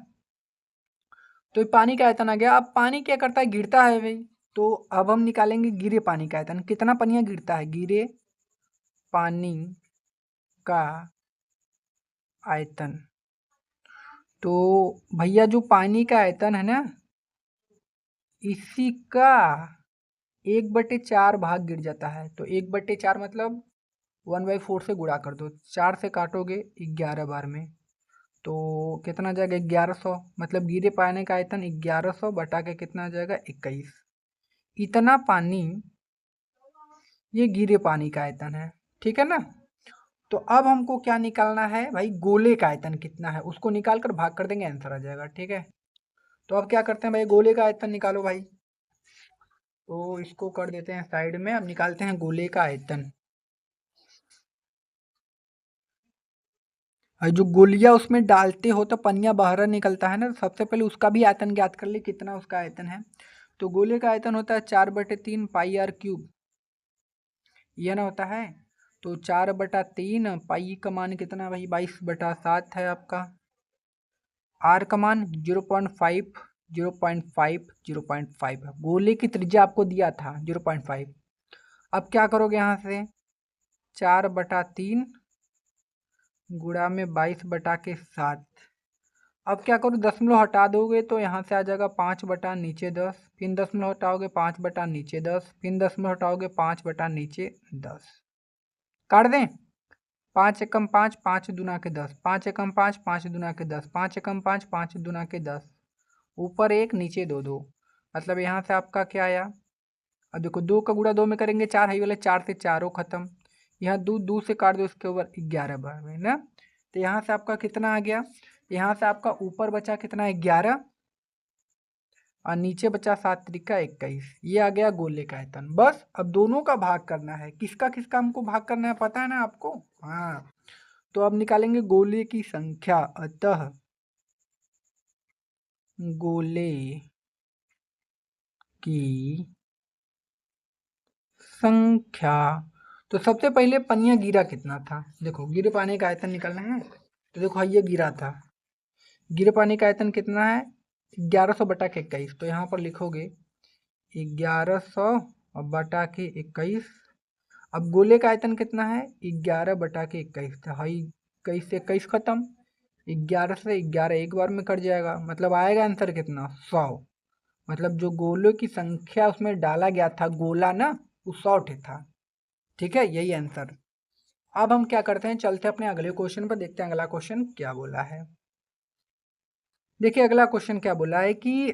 तो ये पानी का आयतन आ गया। अब पानी क्या करता है, गिरता है भाई। तो अब हम निकालेंगे गिरे पानी का आयतन, कितना पानी गिरता है, गिरे पानी का आयतन। तो भैया जो पानी का आयतन है ना, इसी का 1/4 भाग गिर जाता है। तो 1/4 मतलब 1/4 से गुणा कर दो, 4 से काटोगे 11 बार में, तो कितना आ जाएगा 1100। मतलब गिरे पानी का आयतन 1100 बटा के कितना आ जाएगा 21। इतना पानी ये गिरे पानी का आयतन है, ठीक है ना। तो अब हमको क्या निकालना है भाई, गोले का आयतन कितना है उसको निकाल कर भाग कर देंगे, आंसर आ जाएगा, ठीक है। तो अब क्या करते हैं भाई, गोले का आयतन निकालो भाई। तो इसको कर देते हैं साइड में, अब निकालते हैं गोले का आयतन। और जो गोलियां उसमें डालते हो तो पनिया बाहर निकलता है ना, सबसे पहले उसका भी आयतन ज्ञात कर ले, कितना उसका आयतन है। तो गोले का आयतन होता है 4/3 पाई आर क्यूब, यह ना होता है। तो 4/3 पाई का मान कितना है भाई, 22/7 है आपका। आर का मान 0.5, 0.5, 0.5 है। गोले की त्रिज्या आपको दिया था 0.5। अब क्या करोगे, यहाँ से 4/3 गुणा में 22/7। अब क्या करो, दशमलव हटा दोगे तो यहाँ से आ जाएगा 5/नीचे 10, फिर दशमलव हटाओगे 5/नीचे 10, फिर दशमलव हटाओगे 5/नीचे 10। काट दें, 5 एकम 5, 5 दूना के 10, 5 एकम 5, 5 दूना के 10, 5 एकम 5, 5 दूना के 10, ऊपर 1 नीचे 2, 2। मतलब यहाँ से आपका क्या आया, अब देखो 2 का गुणा 2 में करेंगे 4 है वाले, 4 से चारों खत्म। यहाँ 2 2 से काट दो, इसके ऊपर 11 बार में ना, तो यहाँ से आपका कितना आ गया, यहाँ से आपका ऊपर बचा कितना 11 और नीचे बचा 7 त्रिका 21। ये आ गया गोले का आयतन। बस अब दोनों का भाग करना है। किसका किसका हमको भाग करना है पता है ना आपको? हाँ, तो अब निकालेंगे गोले की संख्या। अतः गोले की संख्या, तो सबसे पहले पनिया गिरा कितना था, देखो गिरे पानी का आयतन निकालना है। तो देखो ये गिरा था, गिरे पानी का आयतन कितना है 1100 बटा के 21। तो यहाँ पर लिखोगे 1100 और बटा के 21। अब गोले का आयतन कितना है 11 बटा के 21। तो हाई 21 से 21 खत्म, 11 से 11 एक बार में कट जाएगा, मतलब आएगा आंसर कितना 100। मतलब जो गोलों की संख्या उसमें डाला गया था गोला ना, वो 100 था। ठीक है, यही आंसर। अब हम क्या करते हैं, चलते हैं अपने अगले क्वेश्चन पर, देखते हैं अगला क्वेश्चन क्या बोला है। देखिए अगला क्वेश्चन क्या बोला है कि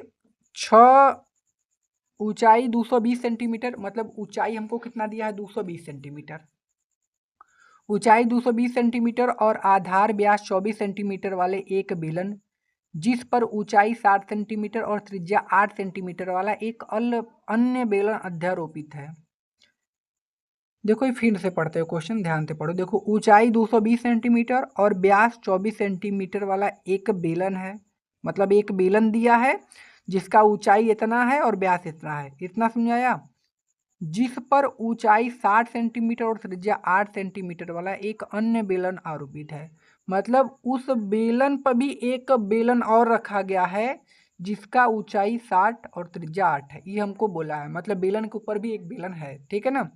6 ऊंचाई 220 सेंटीमीटर, मतलब ऊंचाई हमको कितना दिया है 220 सेंटीमीटर। ऊंचाई 220 सेंटीमीटर और आधार व्यास 24 सेंटीमीटर वाले एक बेलन, जिस पर ऊंचाई 60 सेंटीमीटर और त्रिज्या 8 सेंटीमीटर वाला एक अन्य बेलन अध्यारोपित है। देखो ये फिर से पढ़ते हो क्वेश्चन, ध्यान से पढ़ो। देखो ऊंचाई 220 सेंटीमीटर और व्यास 24 सेंटीमीटर वाला एक बेलन है, मतलब एक बेलन दिया है जिसका ऊंचाई इतना है और व्यास इतना है, इतना समझाया। जिस पर ऊंचाई 60 सेंटीमीटर और त्रिज्या 8 सेंटीमीटर वाला एक अन्य बेलन आरोपित है, मतलब उस बेलन पर भी एक बेलन और रखा गया है जिसका ऊंचाई 60 और त्रिज्या 8 है, ये हमको बोला है। मतलब बेलन के ऊपर भी एक बेलन है, ठीक है ना।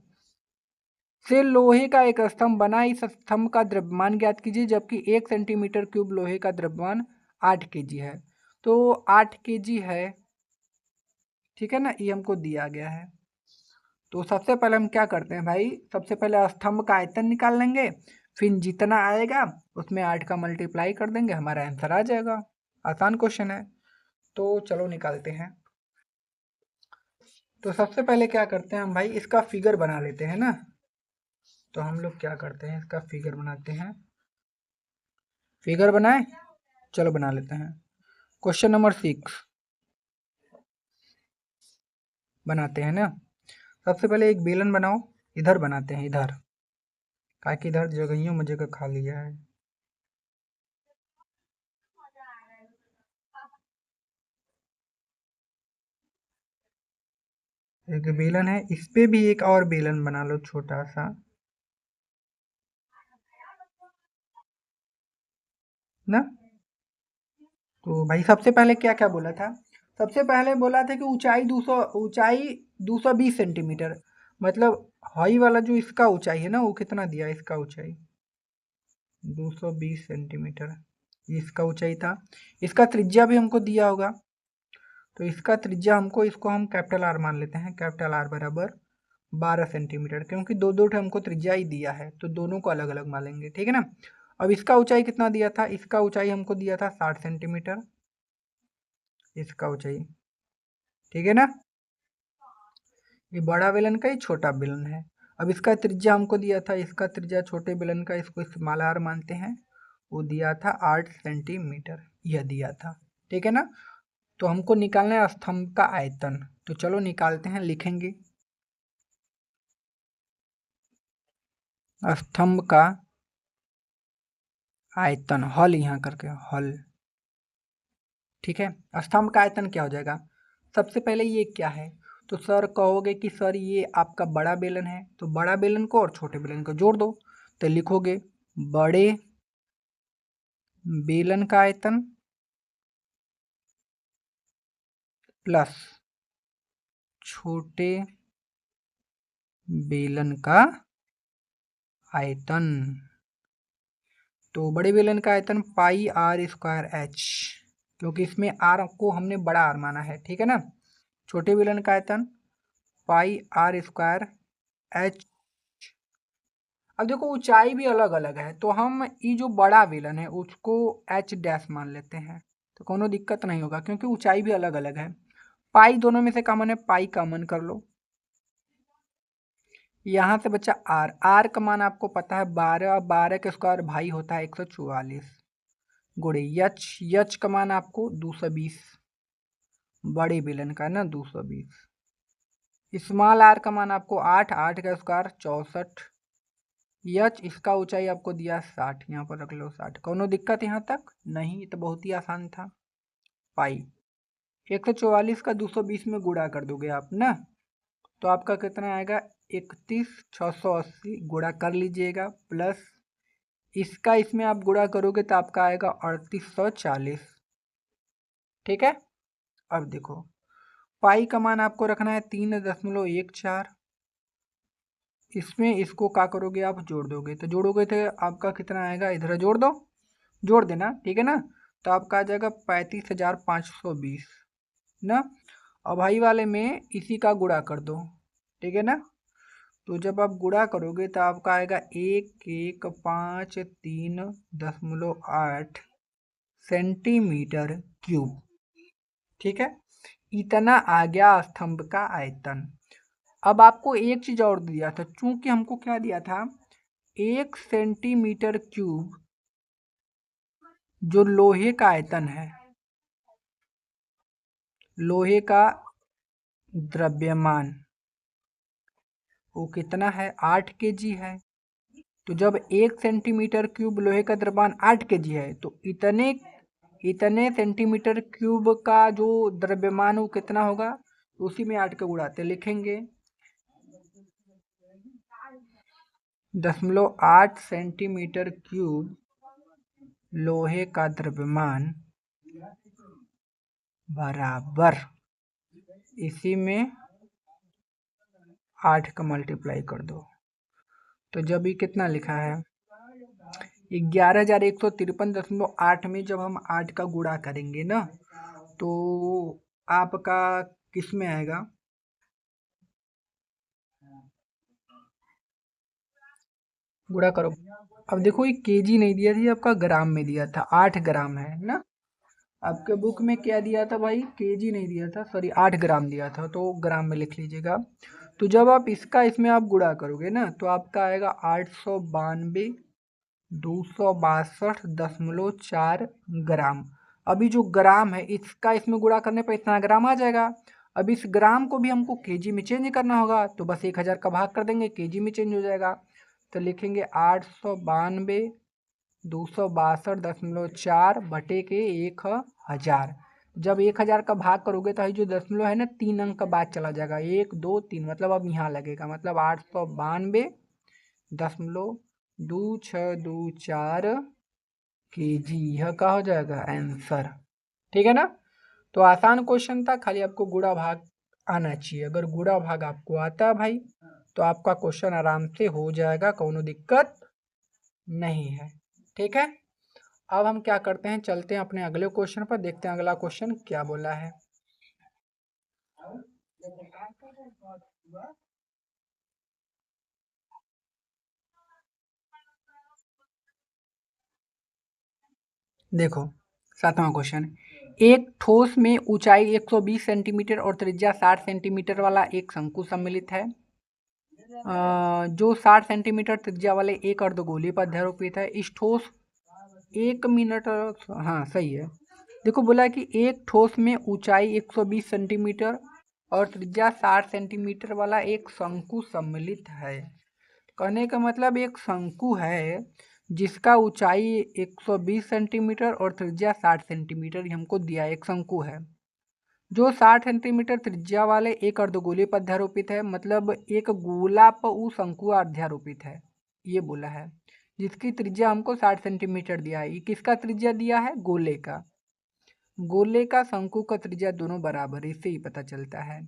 से लोहे का एक स्तंभ बना, इस स्तंभ का द्रव्यमान ज्ञात कीजिए, जबकि 1 सेंटीमीटर क्यूब लोहे का द्रव्यमान 8 kg है। तो 8 kg है, ठीक है ना, ये हमको दिया गया है। तो सबसे पहले हम क्या करते हैं भाई, सबसे पहले स्तंभ का आयतन निकाल लेंगे, फिर जितना आएगा उसमें 8 का मल्टीप्लाई कर देंगे, हमारा आंसर आ जाएगा। आसान क्वेश्चन है, तो चलो निकालते हैं। तो सबसे पहले क्या करते हैं हम भाई, इसका फिगर बना लेते हैं ना। तो हम लोग क्या करते हैं, इसका फिगर बनाते हैं। फिगर बनाए, चलो बना लेते हैं। क्वेश्चन नंबर 6 बनाते हैं ना। सबसे पहले एक बेलन बनाओ, इधर बनाते हैं, इधर, ताकि इधर जगहियों में जगह खा लिया है। एक बेलन है, इस पे भी एक और बेलन बना लो छोटा सा ना। तो भाई सबसे पहले क्या क्या बोला था, सबसे पहले बोला था कि ऊंचाई 220 सेंटीमीटर, मतलब हाई वाला जो इसका ऊंचाई है ना, वो कितना दिया है, इसका ऊंचाई 220 सेंटीमीटर, ये इसका ऊंचाई था। इसका त्रिज्या भी हमको दिया होगा, तो इसका त्रिज्या हमको, इसको हम कैपिटल आर मान लेते हैं, कैपिटल आर बराबर 12 सेंटीमीटर, क्योंकि दो दो हमको त्रिज्या ही दिया है तो दोनों को अलग अलग मान लेंगे, ठीक है ना। अब इसका ऊंचाई कितना दिया था, इसका ऊंचाई हमको दिया था 60 सेंटीमीटर, इसका ऊंचाई, ठीक है ना। ये बड़ा बेलन का ही छोटा बेलन है। अब इसका त्रिज्या हमको दिया था, इसका त्रिज्या छोटे बेलन का, इसको स्मॉल आर मानते हैं, वो दिया था 8 सेंटीमीटर, यह दिया था, ठीक है ना। तो हमको निकालना है स्तंभ का आयतन, तो चलो निकालते हैं, लिखेंगे स्तंभ का आयतन, हल यहाँ करके हल, ठीक है। स्तंभ का आयतन क्या हो जाएगा, सबसे पहले ये क्या है, तो सर कहोगे कि सर ये आपका बड़ा बेलन है, तो बड़ा बेलन को और छोटे बेलन को जोड़ दो, तो लिखोगे बड़े बेलन का आयतन प्लस छोटे बेलन का आयतन। तो बड़े बेलन का आयतन पाई आर स्क्वायर एच, क्योंकि इसमें आर को हमने बड़ा आर माना है, ठीक है ना। छोटे बेलन का आयतन पाई आर स्क्वायर एच। अब देखो ऊंचाई भी अलग अलग है, तो हम ये जो बड़ा बेलन है उसको एच डैश मान लेते हैं, तो कोनो दिक्कत नहीं होगा, क्योंकि ऊंचाई भी अलग अलग है। पाई दोनों में से कॉमन है, पाई कॉमन कर लो, यहाँ से बच्चा आर, आर का मान आपको पता है 12, 12 का स्क्वायर भाई होता है 144 गुणे यच, यच का मान आपको 220, बड़े बेलन का है ना 220। स्मॉल आर का मान आपको 8, 8 का स्क्वायर 64, यच इसका ऊंचाई आपको दिया 60, यहाँ पर रख लो 60। कोनो दिक्कत यहाँ तक नहीं, तो बहुत ही आसान था। पाई 144 का 220 में गुणा कर दोगे आप ना, तो आपका कितना आएगा 31,680 गुणा कर लीजिएगा, प्लस इसका इसमें आप गुणा करोगे तो आपका आएगा 3840। ठीक है, अब देखो पाई का मान आपको रखना है 3.14, इसमें इसको क्या करोगे आप जोड़ दोगे, तो जोड़ोगे तो आपका कितना आएगा, इधर जोड़ दो, जोड़ देना, ठीक है ना। तो आपका आ जाएगा 35,520 ना। और भाई वाले में इसी का गुणा कर दो, ठीक है ना। तो जब आप गुणा करोगे तो आपका आएगा 1153.8 सेंटीमीटर क्यूब। ठीक है, इतना आ गया स्तंभ का आयतन। अब आपको एक चीज और दिया था, चूंकि हमको क्या दिया था 1 सेंटीमीटर क्यूब जो लोहे का आयतन है, लोहे का द्रव्यमान वो कितना है 8 केजी है। तो जब 1 सेंटीमीटर क्यूब लोहे का द्रव्यमान 8 केजी है, तो इतने इतने सेंटीमीटर क्यूब का जो द्रव्यमान वो कितना होगा, उसी में 8 के उड़ाते लिखेंगे 0.8 सेंटीमीटर क्यूब लोहे का द्रव्यमान बराबर इसी में 8 का मल्टीप्लाई कर दो। तो जब ये कितना लिखा है 11,153.8 में जब हम 8 का गुणा करेंगे ना, तो आपका किस में आएगा, गुणा करो। अब देखो ये केजी नहीं दिया था, आपका ग्राम में दिया था, 8 ग्राम है ना। आपके बुक में क्या दिया था भाई, केजी नहीं दिया था, सॉरी 8 ग्राम दिया था, तो ग्राम में लिख लीजिएगा। तो जब आप इसका इसमें आप गुणा करोगे ना, तो आपका आएगा 892,262.4 ग्राम। अभी जो ग्राम है इसका इसमें गुणा करने पर इतना ग्राम आ जाएगा। अब इस ग्राम को भी हमको केजी में चेंज करना होगा, तो बस 1000 का भाग कर देंगे, केजी में चेंज हो जाएगा। तो लिखेंगे 892,262.4 बटे के 1000। जब 1000 का भाग करोगे तो जो दशमलव है ना 3 अंक का बाद चला जाएगा, 1 2 3, मतलब अब यहाँ लगेगा, मतलब 892.2624 केजी, यह का हो जाएगा आंसर। ठीक है ना। तो आसान क्वेश्चन था, खाली आपको गुणा भाग आना चाहिए। अगर गुणा भाग आपको आता है भाई, तो आपका क्वेश्चन आराम से हो जाएगा, कोनो दिक्कत नहीं है। ठीक है, अब हम क्या करते हैं, चलते हैं अपने अगले क्वेश्चन पर, देखते हैं अगला क्वेश्चन क्या बोला है। देखो 7वां क्वेश्चन, एक ठोस में ऊंचाई 120 सेंटीमीटर और त्रिज्या 60 सेंटीमीटर वाला एक शंकु सम्मिलित है। जो 60 सेंटीमीटर त्रिज्या वाले एक अर्धगोलीय पर अध्यारोपित है। इस ठोस 1 मिनट, हाँ सही है। देखो बोला कि एक ठोस में ऊंचाई 120 सेंटीमीटर और त्रिज्या 60 सेंटीमीटर वाला एक शंकु सम्मिलित है। कहने का मतलब एक शंकु है जिसका ऊंचाई 120 सेंटीमीटर और त्रिज्या 60 सेंटीमीटर हमको दिया, एक शंकु है जो 60 सेंटीमीटर त्रिज्या वाले एक अर्धगोलीय पर अध्यारोपित है, मतलब एक गोला पर वो शंकु अध्यारोपित है, ये बोला है। जिसकी त्रिज्या हमको 60 सेंटीमीटर दिया है। ये किसका त्रिज्या दिया है, गोले का। गोले का शंकु का त्रिज्या दोनों बराबर है, इससे ही पता चलता है।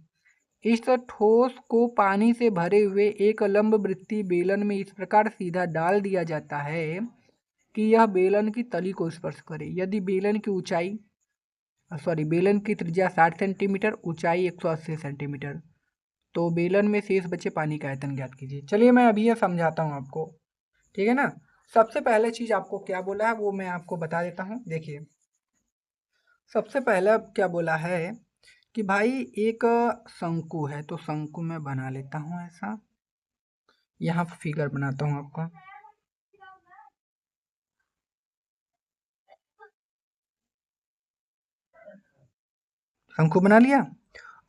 इस ठोस को पानी से भरे हुए एक लंब वृत्तीय बेलन में इस प्रकार सीधा डाल दिया जाता है कि यह बेलन की तली को स्पर्श करे। यदि बेलन की ऊंचाई बेलन की त्रिज्या 60 सेंटीमीटर, ऊंचाई 180 सेंटीमीटर, तो बेलन में शेष बचे पानी का आयतन ज्ञात कीजिए। चलिए मैं अभी यह समझाता हूँ आपको, ठीक है ना। सबसे पहले चीज आपको क्या बोला है वो मैं आपको बता देता हूँ। देखिए सबसे पहला क्या बोला है कि भाई एक शंकु है, तो शंकु मैं बना लेता हूँ ऐसा, यहाँ फिगर बनाता हूँ आपका। शंकु बना लिया।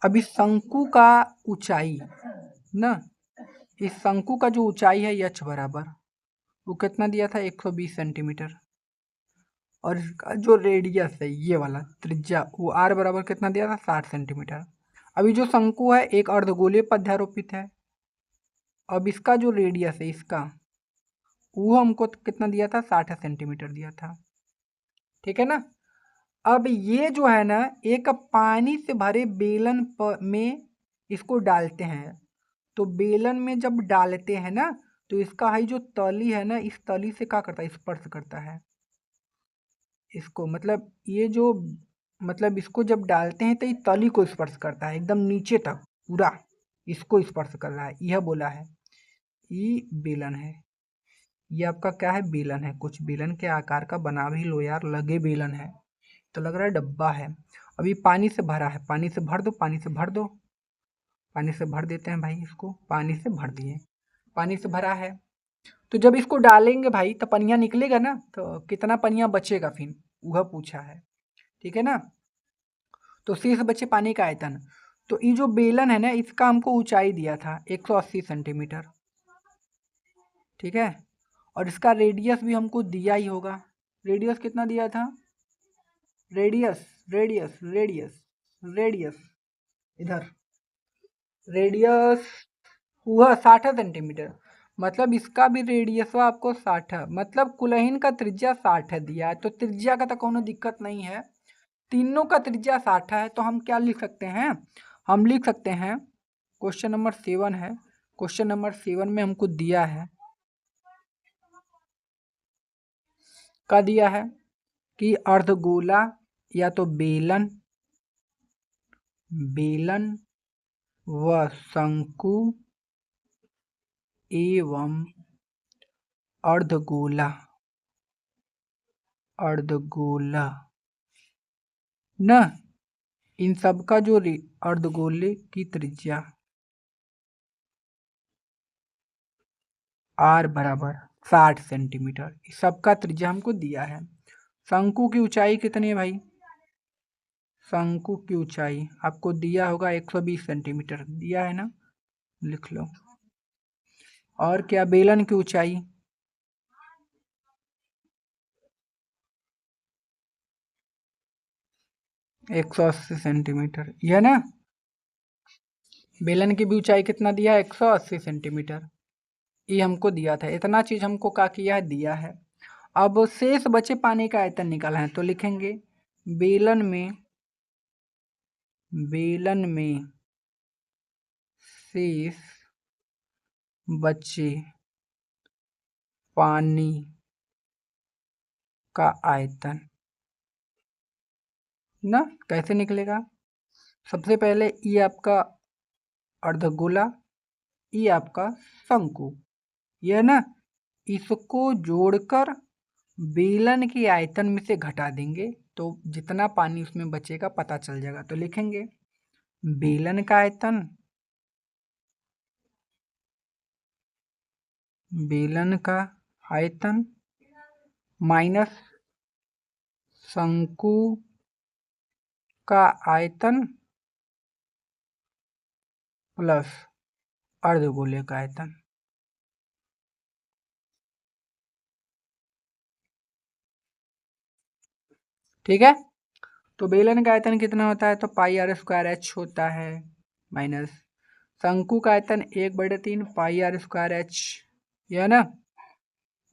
अब इस शंकु का ऊंचाई ना, इस शंकु का जो ऊंचाई है एच बराबर, वो कितना दिया था 120 सेंटीमीटर। और इसका जो रेडियस है ये वाला त्रिज्या, वो आर बराबर कितना दिया था 60 सेंटीमीटर। अभी जो शंकु है एक अर्धगोलीय पर अध्यारोपित है। अब इसका जो रेडियस है इसका, वो हमको कितना दिया था 60 सेंटीमीटर दिया था। ठीक है ना। अब ये जो है ना, एक पानी से भरे बेलन में इसको डालते हैं। तो बेलन में जब डालते हैं ना, तो इसका हाई जो तली है ना, इस तली से क्या करता है, स्पर्श करता है इसको। मतलब ये जो, मतलब इसको जब डालते हैं तो ये तली को स्पर्श करता है एकदम नीचे तक पूरा, इसको स्पर्श कर रहा है, यह बोला है। ये बेलन है, ये आपका क्या है, बेलन है। कुछ बेलन के आकार का बना भी लो यार, लगे बेलन है तो लग रहा है डब्बा है। अभी पानी से भरा है, पानी से भर दो, पानी से भर दो, पानी से भर देते हैं भाई इसको, पानी से भर दिए, पानी से भरा है। तो जब इसको डालेंगे भाई तो पनिया निकलेगा ना, तो कितना पनिया बचेगा फिर, वह पूछा है। ठीक है ना। तो शेष बचे पानी का आयतन। तो ये जो बेलन है ना, इसका हमको ऊंचाई दिया था 180 सेंटीमीटर। ठीक है। और इसका रेडियस भी हमको दिया ही होगा। रेडियस कितना दिया था, रेडियस रेडियस रेडियस रेडियस, इधर रेडियस हुआ 60 सेंटीमीटर। मतलब इसका भी रेडियस आपको 60 है, मतलब कुलहीन का त्रिज्या 60 है दिया है। तो त्रिज्या का तो कोनो दिक्कत नहीं है, तीनों का त्रिज्या 60 है। तो हम क्या लिख सकते हैं, हम लिख सकते हैं, क्वेश्चन नंबर 7 है, क्वेश्चन नंबर 7 में हमको दिया है, क्या दिया है कि अर्धगोला या तो बेलन, बेलन व शंकु एवं अर्धगोला, अर्धगोला न, इन सब का जो अर्धगोले की त्रिज्या आर बराबर 60 सेंटीमीटर, सबका त्रिज्या हमको दिया है। शंकु की ऊंचाई कितनी है भाई, शंकु की ऊंचाई आपको दिया होगा 120 सेंटीमीटर दिया है ना, लिख लो। और क्या, बेलन की ऊंचाई 180 सेंटीमीटर, यह ना। बेलन की भी ऊंचाई कितना दिया है 180 सेंटीमीटर, ये हमको दिया था। इतना चीज हमको क्या किया है, दिया है। अब शेष बचे पानी का आयतन निकाला है, तो लिखेंगे बेलन में, बेलन में शेष बचे पानी का आयतन ना, कैसे निकलेगा। सबसे पहले ये आपका अर्धगोला, ये आपका शंकु, यह ना, इसको जोड़कर बेलन के आयतन में से घटा देंगे, तो जितना पानी उसमें बचेगा पता चल जाएगा। तो लिखेंगे बेलन का आयतन, बेलन का आयतन माइनस शंकु का आयतन प्लस अर्धगोले का आयतन। ठीक है। तो बेलन का आयतन कितना होता है, तो पाई आर स्क्वायर एच होता है, माइनस शंकु का आयतन 1/3 पाई आर स्क्वायर एच, यह ना,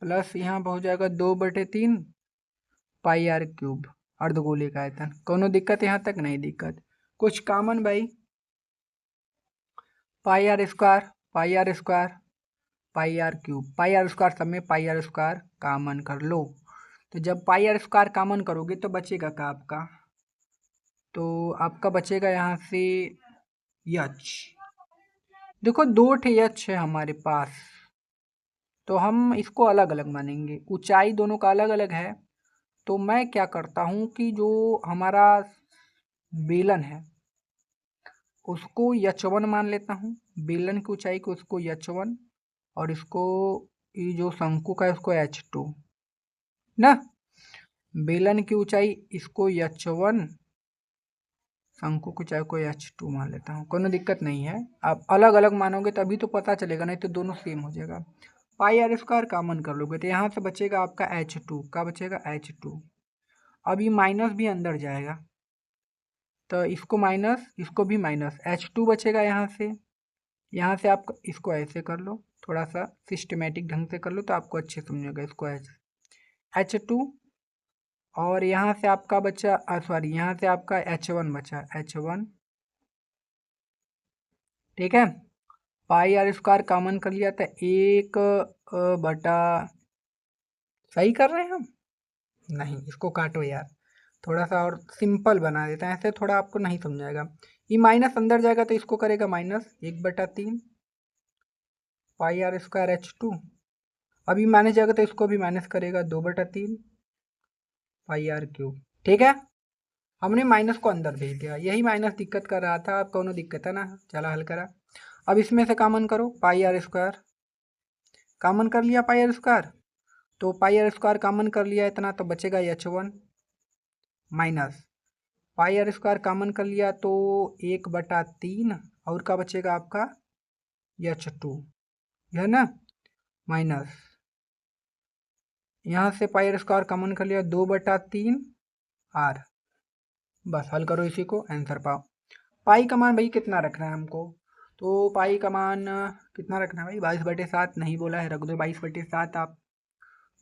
प्लस यहाँ पर हो जाएगा 2/3 पाई आर क्यूब अर्धगोले का आयतन। कोनो दिक्कत यहाँ तक, नहीं दिक्कत। कुछ कॉमन भाई, pi r square, pi r square, pi r cube, pi r square सब में पाई आर स्क्वायर कॉमन कर लो। तो जब पाई आर स्क्वायर कॉमन करोगे तो बचेगा का आपका, तो आपका बचेगा यहाँ से यच। देखो दो ठे यच है हमारे पास, तो हम इसको अलग अलग मानेंगे, ऊंचाई दोनों का अलग अलग है। तो मैं क्या करता हूँ कि जो हमारा बेलन है उसको यच1 मान लेता हूँ, बेलन की ऊंचाई को उसको यच1, और इसको ये जो शंकु का है उसको H2 ना। बेलन की ऊंचाई इसको H1, शंकु की ऊंचाई को H2 मान लेता हूँ, कोई दिक्कत नहीं है। आप अलग अलग मानोगे तभी तो पता चलेगा, नहीं तो दोनों सेम हो जाएगा। पाई आर स्क्वायर कॉमन कर लोगे तो यहाँ से बचेगा आपका H2, का बचेगा H2। अब ये माइनस भी अंदर जाएगा तो इसको माइनस, इसको भी माइनस, H2 बचेगा यहाँ से। यहाँ से आप इसको ऐसे कर लो, थोड़ा सा सिस्टमेटिक ढंग से कर लो तो आपको अच्छे समझेगा। इसको H2 और यहाँ से आपका बचा, सॉरी यहाँ से आपका H1 बचा, H1, ठीक है। पाई आर स्क्वायर कॉमन कर लिया था, 1/, सही कर रहे हैं हम? नहीं, इसको काटो यार, थोड़ा सा और सिंपल बना देते हैं, ऐसे थोड़ा आपको नहीं समझाएगा। ये माइनस अंदर जाएगा तो इसको करेगा minus, 1/3 pi r square H2। अभी माइनस जाएगा तो इसको भी माइनस करेगा, 2/3 पाई आर क्यूब। ठीक है, हमने माइनस को अंदर भेज दिया, यही माइनस दिक्कत कर रहा था। अब कोनो दिक्कत है ना, चला हल करा। अब इसमें से कॉमन करो, पाई आर स्क्वायर कॉमन कर लिया, पाई आर स्क्वायर, तो पाई आर स्क्वायर कॉमन कर लिया इतना, तो बचेगा H1 minus pi r square common कर लिया तो 1/3, और का बचेगा आपका H2, है ना, माइनस यहाँ से पाई आर स्क्वायर कॉमन कर लिया 2/3 R। बस हल करो इसी को, आंसर पाओ। पाई का मान भाई कितना रखना है हमको, तो पाई का मान कितना रखना है भाई, 22/7 नहीं बोला है, रख दो 22/7 आप,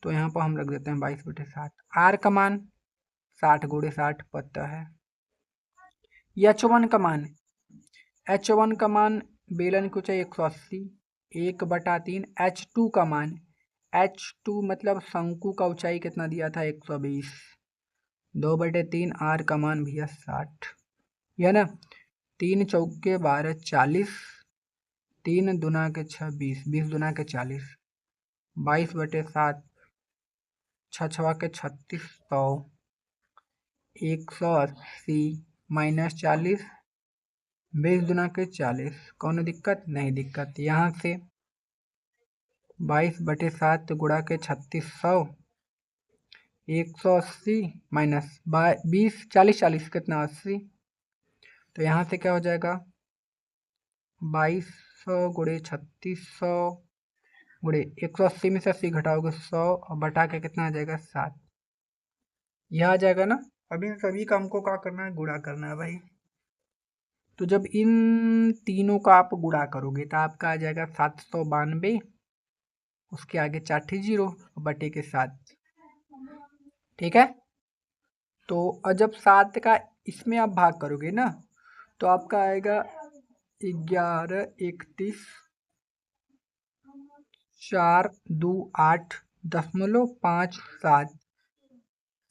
तो यहाँ पर हम रख देते हैं 22/7। आर का मान 60 × 60 पता है। H1 का मान, H1 का मान बेलन की ऊंचाई 180, 1/3। H2 का मान, H2 मतलब शंकु का ऊंचाई कितना दिया था, 120, 2/3। आर का मान भैया 60, यह ना, 3 चौके 12, 40, 3 दूना के 6 20, 20 दूना के 40, 22/7, 6 छवा के 36, 100, 180 माइनस 40, 20 दूना के 40, कौन दिक्कत, नहीं दिक्कत। यहाँ से 22/7 गुणा के 3600, 180 माइनस 20, 40 40 कितना 80, तो यहाँ से क्या हो जाएगा 2200 गुणे 3600 गुणे 180 में से 80 घटाओगे 100 और बटा के कितना आ जाएगा 7, यह आ जाएगा ना। अभी सभी का हमको क्या करना है, गुणा करना है भाई। तो जब इन तीनों का आप गुणा करोगे तो आपका आ जाएगा 792, उसके आगे 4 जीरो बटे के 7, ठीक है। तो जब 7 का इसमें आप भाग करोगे ना तो आपका आएगा 11 31 4 2 8.57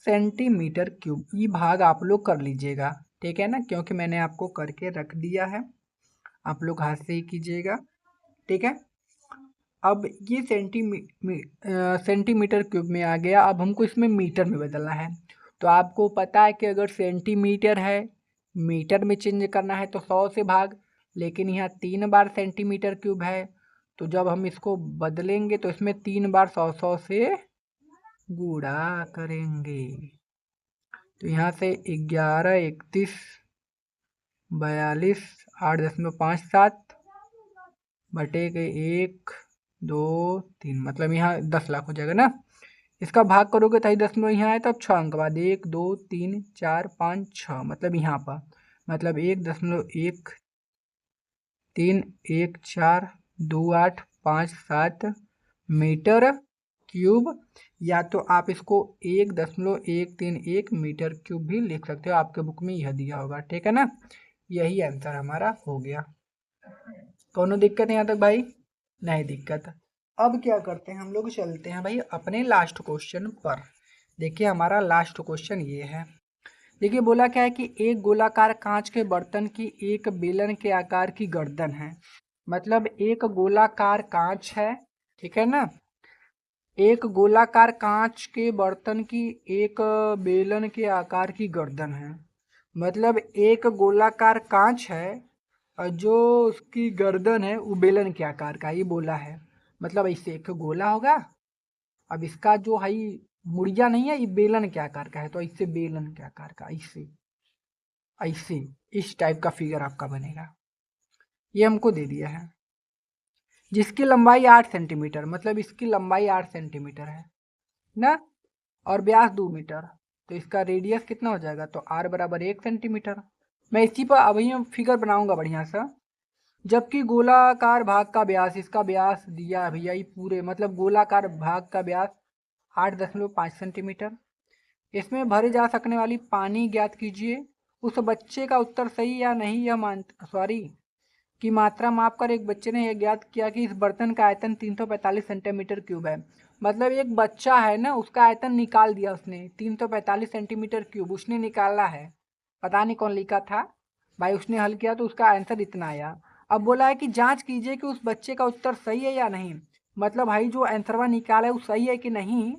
सेंटीमीटर क्यूब। ये भाग आप लोग कर लीजिएगा, ठीक है ना, क्योंकि मैंने आपको करके रख दिया है, आप लोग हाथ से ही कीजिएगा, ठीक है। अब ये सेंटीमीटर क्यूब में आ गया, अब हमको इसमें मीटर में बदलना है। तो आपको पता है कि अगर सेंटीमीटर है, मीटर में चेंज करना है तो 100 से भाग, लेकिन यहाँ 3 बार सेंटीमीटर क्यूब है, तो जब हम इसको बदलेंगे तो इसमें 3 बार 100 100 से गुणा करेंगे। तो यहाँ से 11 31 42 8.57 बटे के 1 2 3, मतलब यहाँ 10 लाख हो जाएगा ना। इसका भाग करोगे तो 10 यहाँ है, तब 6 अंक बाद 1 2 3 4 5 6, मतलब यहाँ पर, मतलब 1.131 4 2 8 5 7 मीटर क्यूब, या तो आप इसको 1.131 मीटर क्यूब भी लिख सकते हो, आपके बुक में यह दिया होगा, ठीक है ना। यही आंसर हमारा हो गया, कोनो दिक्कत है यहाँ तक भाई, नहीं दिक्कत। अब क्या करते हैं हम लोग, चलते हैं भाई अपने लास्ट क्वेश्चन पर। देखिए हमारा लास्ट क्वेश्चन ये है, देखिए बोला क्या है कि एक गोलाकार कांच के बर्तन की एक बेलन के आकार की गर्दन है, मतलब एक गोलाकार कांच है, ठीक है ना, एक गोलाकार कांच के बर्तन की एक बेलन के आकार की गर्दन है, मतलब एक गोलाकार कांच है और जो उसकी गर्दन है वो बेलन के आकार का, ये बोला है। मतलब ऐसे एक गोला होगा। अब इसका जो है मुड़िया नहीं है, ये बेलन के आकार का है, तो इससे बेलन के आकार का ऐसे ऐसे इस टाइप का फिगर आपका बनेगा। ये हमको दे दिया है, जिसकी लंबाई 8 सेंटीमीटर, मतलब इसकी लंबाई 8 सेंटीमीटर है ना, और व्यास 2 मीटर। तो इसका रेडियस कितना हो जाएगा, तो r बराबर 1 सेंटीमीटर। मैं इसी पर अभी हम फिगर बनाऊंगा बढ़िया सा। जबकि गोलाकार भाग का व्यास, इसका व्यास दिया है भैया ये पूरे, मतलब गोलाकार भाग का व्यास 8.5 सेंटीमीटर। इसमें भरे जा सकने वाली पानी ज्ञात कीजिए। उस बच्चे का उत्तर सही या नहीं यह मान सॉरी की मात्रा मापकर एक बच्चे ने यह ज्ञात किया कि इस बर्तन का आयतन 345 सेंटीमीटर क्यूब है। मतलब एक बच्चा है ना, उसका आयतन निकाल दिया उसने, 345 सेंटीमीटर क्यूब उसने निकाला है। पता नहीं कौन लिखा था भाई, उसने हल किया तो उसका आंसर इतना आया। अब बोला है कि जांच कीजिए कि उस बच्चे का उत्तर सही है या नहीं। मतलब भाई जो आंसरवा निकाला है वो सही है कि नहीं,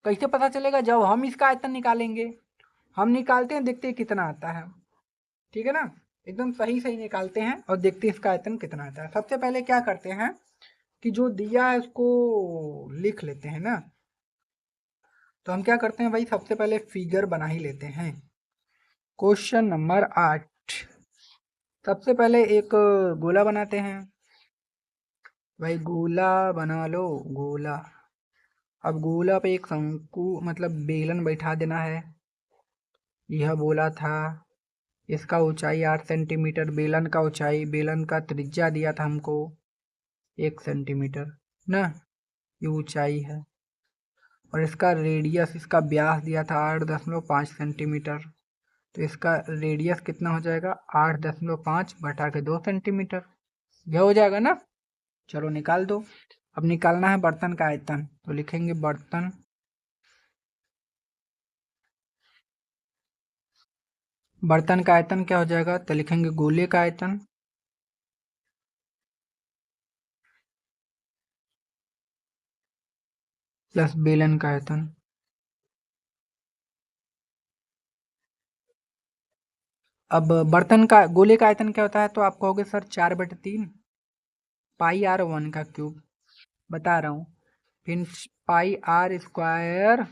कैसे पता चलेगा, जब हम इसका आयतन निकालेंगे। हम निकालते हैं, देखते हैं कितना आता है। ठीक है ना, एकदम सही सही निकालते हैं और देखते हैं इसका आयतन कितना आता है। सबसे पहले क्या करते हैं कि जो दिया है उसको लिख लेते हैं ना। तो हम क्या करते हैं भाई, सबसे पहले फिगर बना ही लेते हैं। Question number 8। सबसे पहले एक गोला बनाते हैं। भाई गोला बना लो, गोला। अब गोला पे एक शंकु मतलब बेलन बैठा देना है। यह बोला था, इसका ऊंचाई 8 सेंटीमीटर, बेलन का ऊंचाई, बेलन का त्रिज्या दिया था हमको 1 सेंटीमीटर ना, ये ऊंचाई है। और इसका रेडियस, इसका व्यास दिया था 8.5 सेंटीमीटर। तो इसका रेडियस कितना हो जाएगा, 8.5 बटा के 2 सेंटीमीटर। यह हो जाएगा ना। चलो निकाल दो। अब निकालना है बर्तन का आयतन, तो लिखेंगे बर्तन, बर्तन का आयतन क्या हो जाएगा, तो लिखेंगे गोले का आयतन प्लस बेलन का आयतन। अब बर्तन का, गोले का आयतन क्या होता है, तो आप कहोगे सर 4/3 पाई आर 1 का क्यूब। बता रहा हूँ, फिर पाई आर स्क्वायर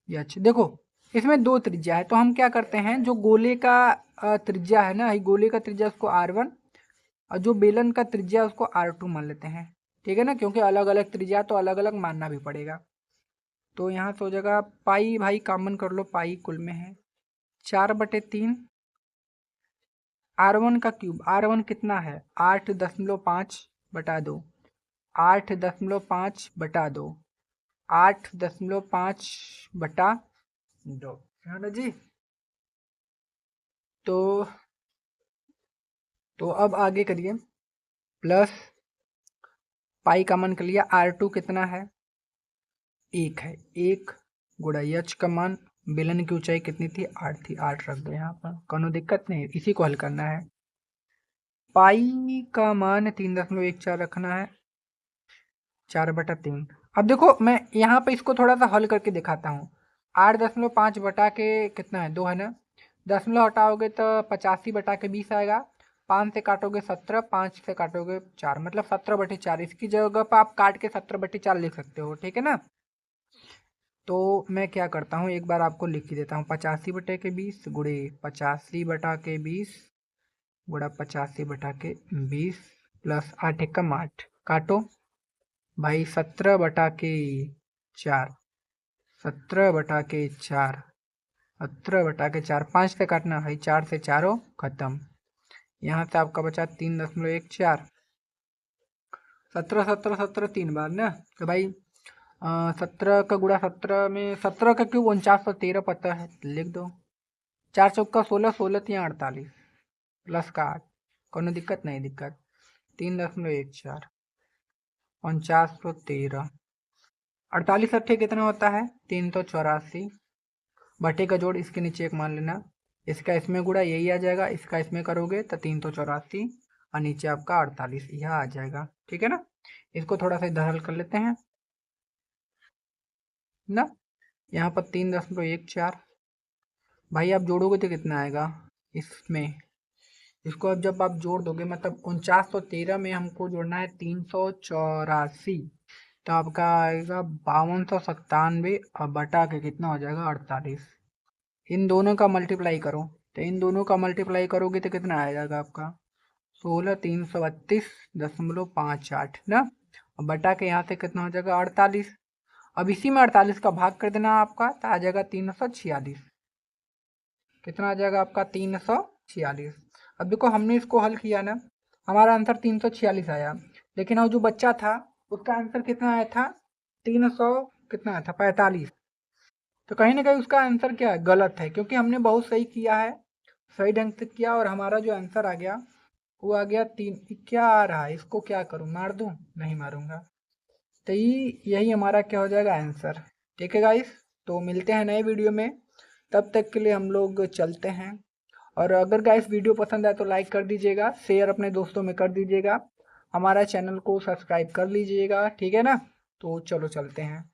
एच। देखो इसमें दो त्रिज्या है, तो हम क्या करते हैं, जो गोले का त्रिज्या है ना, गोले का त्रिज्या उसको R1 और जो बेलन का त्रिज्या उसको R2 मान लेते हैं। ठीक है ना, क्योंकि अलग अलग त्रिज्या तो अलग अलग मानना भी पड़ेगा। तो यहाँ से हो जाएगा पाई, भाई कॉमन कर लो, पाई कुल में है 4/3 R1 का क्यूब। R1 कितना है, 8.5 बटा 2, 8.5 बटा 2, 8.5 बटा 2, है ना जी। तो अब आगे करिए, प्लस पाई कॉमन कर लिया, R2 कितना है, 1 है, 1 गुणा एच का मान, बेलन की ऊंचाई कितनी थी, 8 थी, 8 रख दो यहाँ पर, कोनो दिक्कत नहीं, इसी को हल करना है। पाई का मान 3.14 रखना है, 4/3। अब देखो मैं यहाँ पे इसको थोड़ा सा हल करके दिखाता हूँ। 8.5 बटा के कितना है, 2 है ना, दशमलव हटाओगे तो 85/20 आएगा। 5 से काटोगे 17, 5 से काटोगे 4, मतलब 17/4। इसकी जगह पर आप काट के 17/4 लिख सकते हो, ठीक है ना। तो मैं क्या करता हूँ, एक बार आपको लिख ही देता हूँ, 85/20 गुणे 85/20 गुणा 85/20 प्लस 8 एकम 8, काटो भाई 17/4, 17/4, 17/4, 5 से काटना भाई, 4 से चारों खत्म। यहाँ से आपका बचा 3.14, 17 17 17 3 बार ना, तो भाई 17 का गुणा 17 में 17 का क्यूब 4913 पता है, लिख दो। 4 चौका 16, 16 3 48 प्लस का 8, कोनो दिक्कत नहीं, दिक्कत 3.14, 4913, 48 अट्ठे कितना होता है, 384 बटे का जोड़, इसके नीचे एक मान लेना, इसका इसमें गुणा यही आ जाएगा, इसका इसमें करोगे तो 384 और नीचे आपका 48 यह आ जाएगा। ठीक है ना, इसको थोड़ा सा इधर हल कर लेते हैं ना। यहाँ पर 3.14 भाई आप जोड़ोगे तो कितना आएगा, इसमें इसको अब जब आप जोड़ दोगे मतलब 4913 में हमको जोड़ना है 384, तो आपका आएगा 5297 और बटा के कितना हो जाएगा 48। इन दोनों का मल्टीप्लाई करो, तो इन दोनों का मल्टीप्लाई करोगे तो कितना आ जाएगा आपका 16,332.58 ना, और बटा के यहाँ से कितना हो जाएगा 48। अब इसी में 48 का भाग कर देना आपका, तो आ जाएगा 346। कितना आ जाएगा आपका 346। अब देखो हमने इसको हल किया ना, हमारा आंसर 346 आया, लेकिन वो जो बच्चा था उसका आंसर कितना आया था 300 कितना आया था 45। तो कहीं ना कहीं उसका आंसर क्या है गलत है, क्योंकि हमने बहुत सही किया है, सही ढंग से किया, और हमारा जो आंसर आ गया वो आ गया 3। क्या आ रहा है, इसको क्या करूं, मार दूं? नहीं मारूंगा। तो यही हमारा क्या हो जाएगा आंसर। ठीक है गाइस, तो मिलते हैं नए वीडियो में, तब तक के लिए हम लोग चलते हैं। और अगर गाइस वीडियो पसंद आए तो लाइक कर दीजिएगा, शेयर अपने दोस्तों में कर दीजिएगा, हमारा चैनल को सब्सक्राइब कर लीजिएगा, ठीक है ना। तो चलो चलते हैं।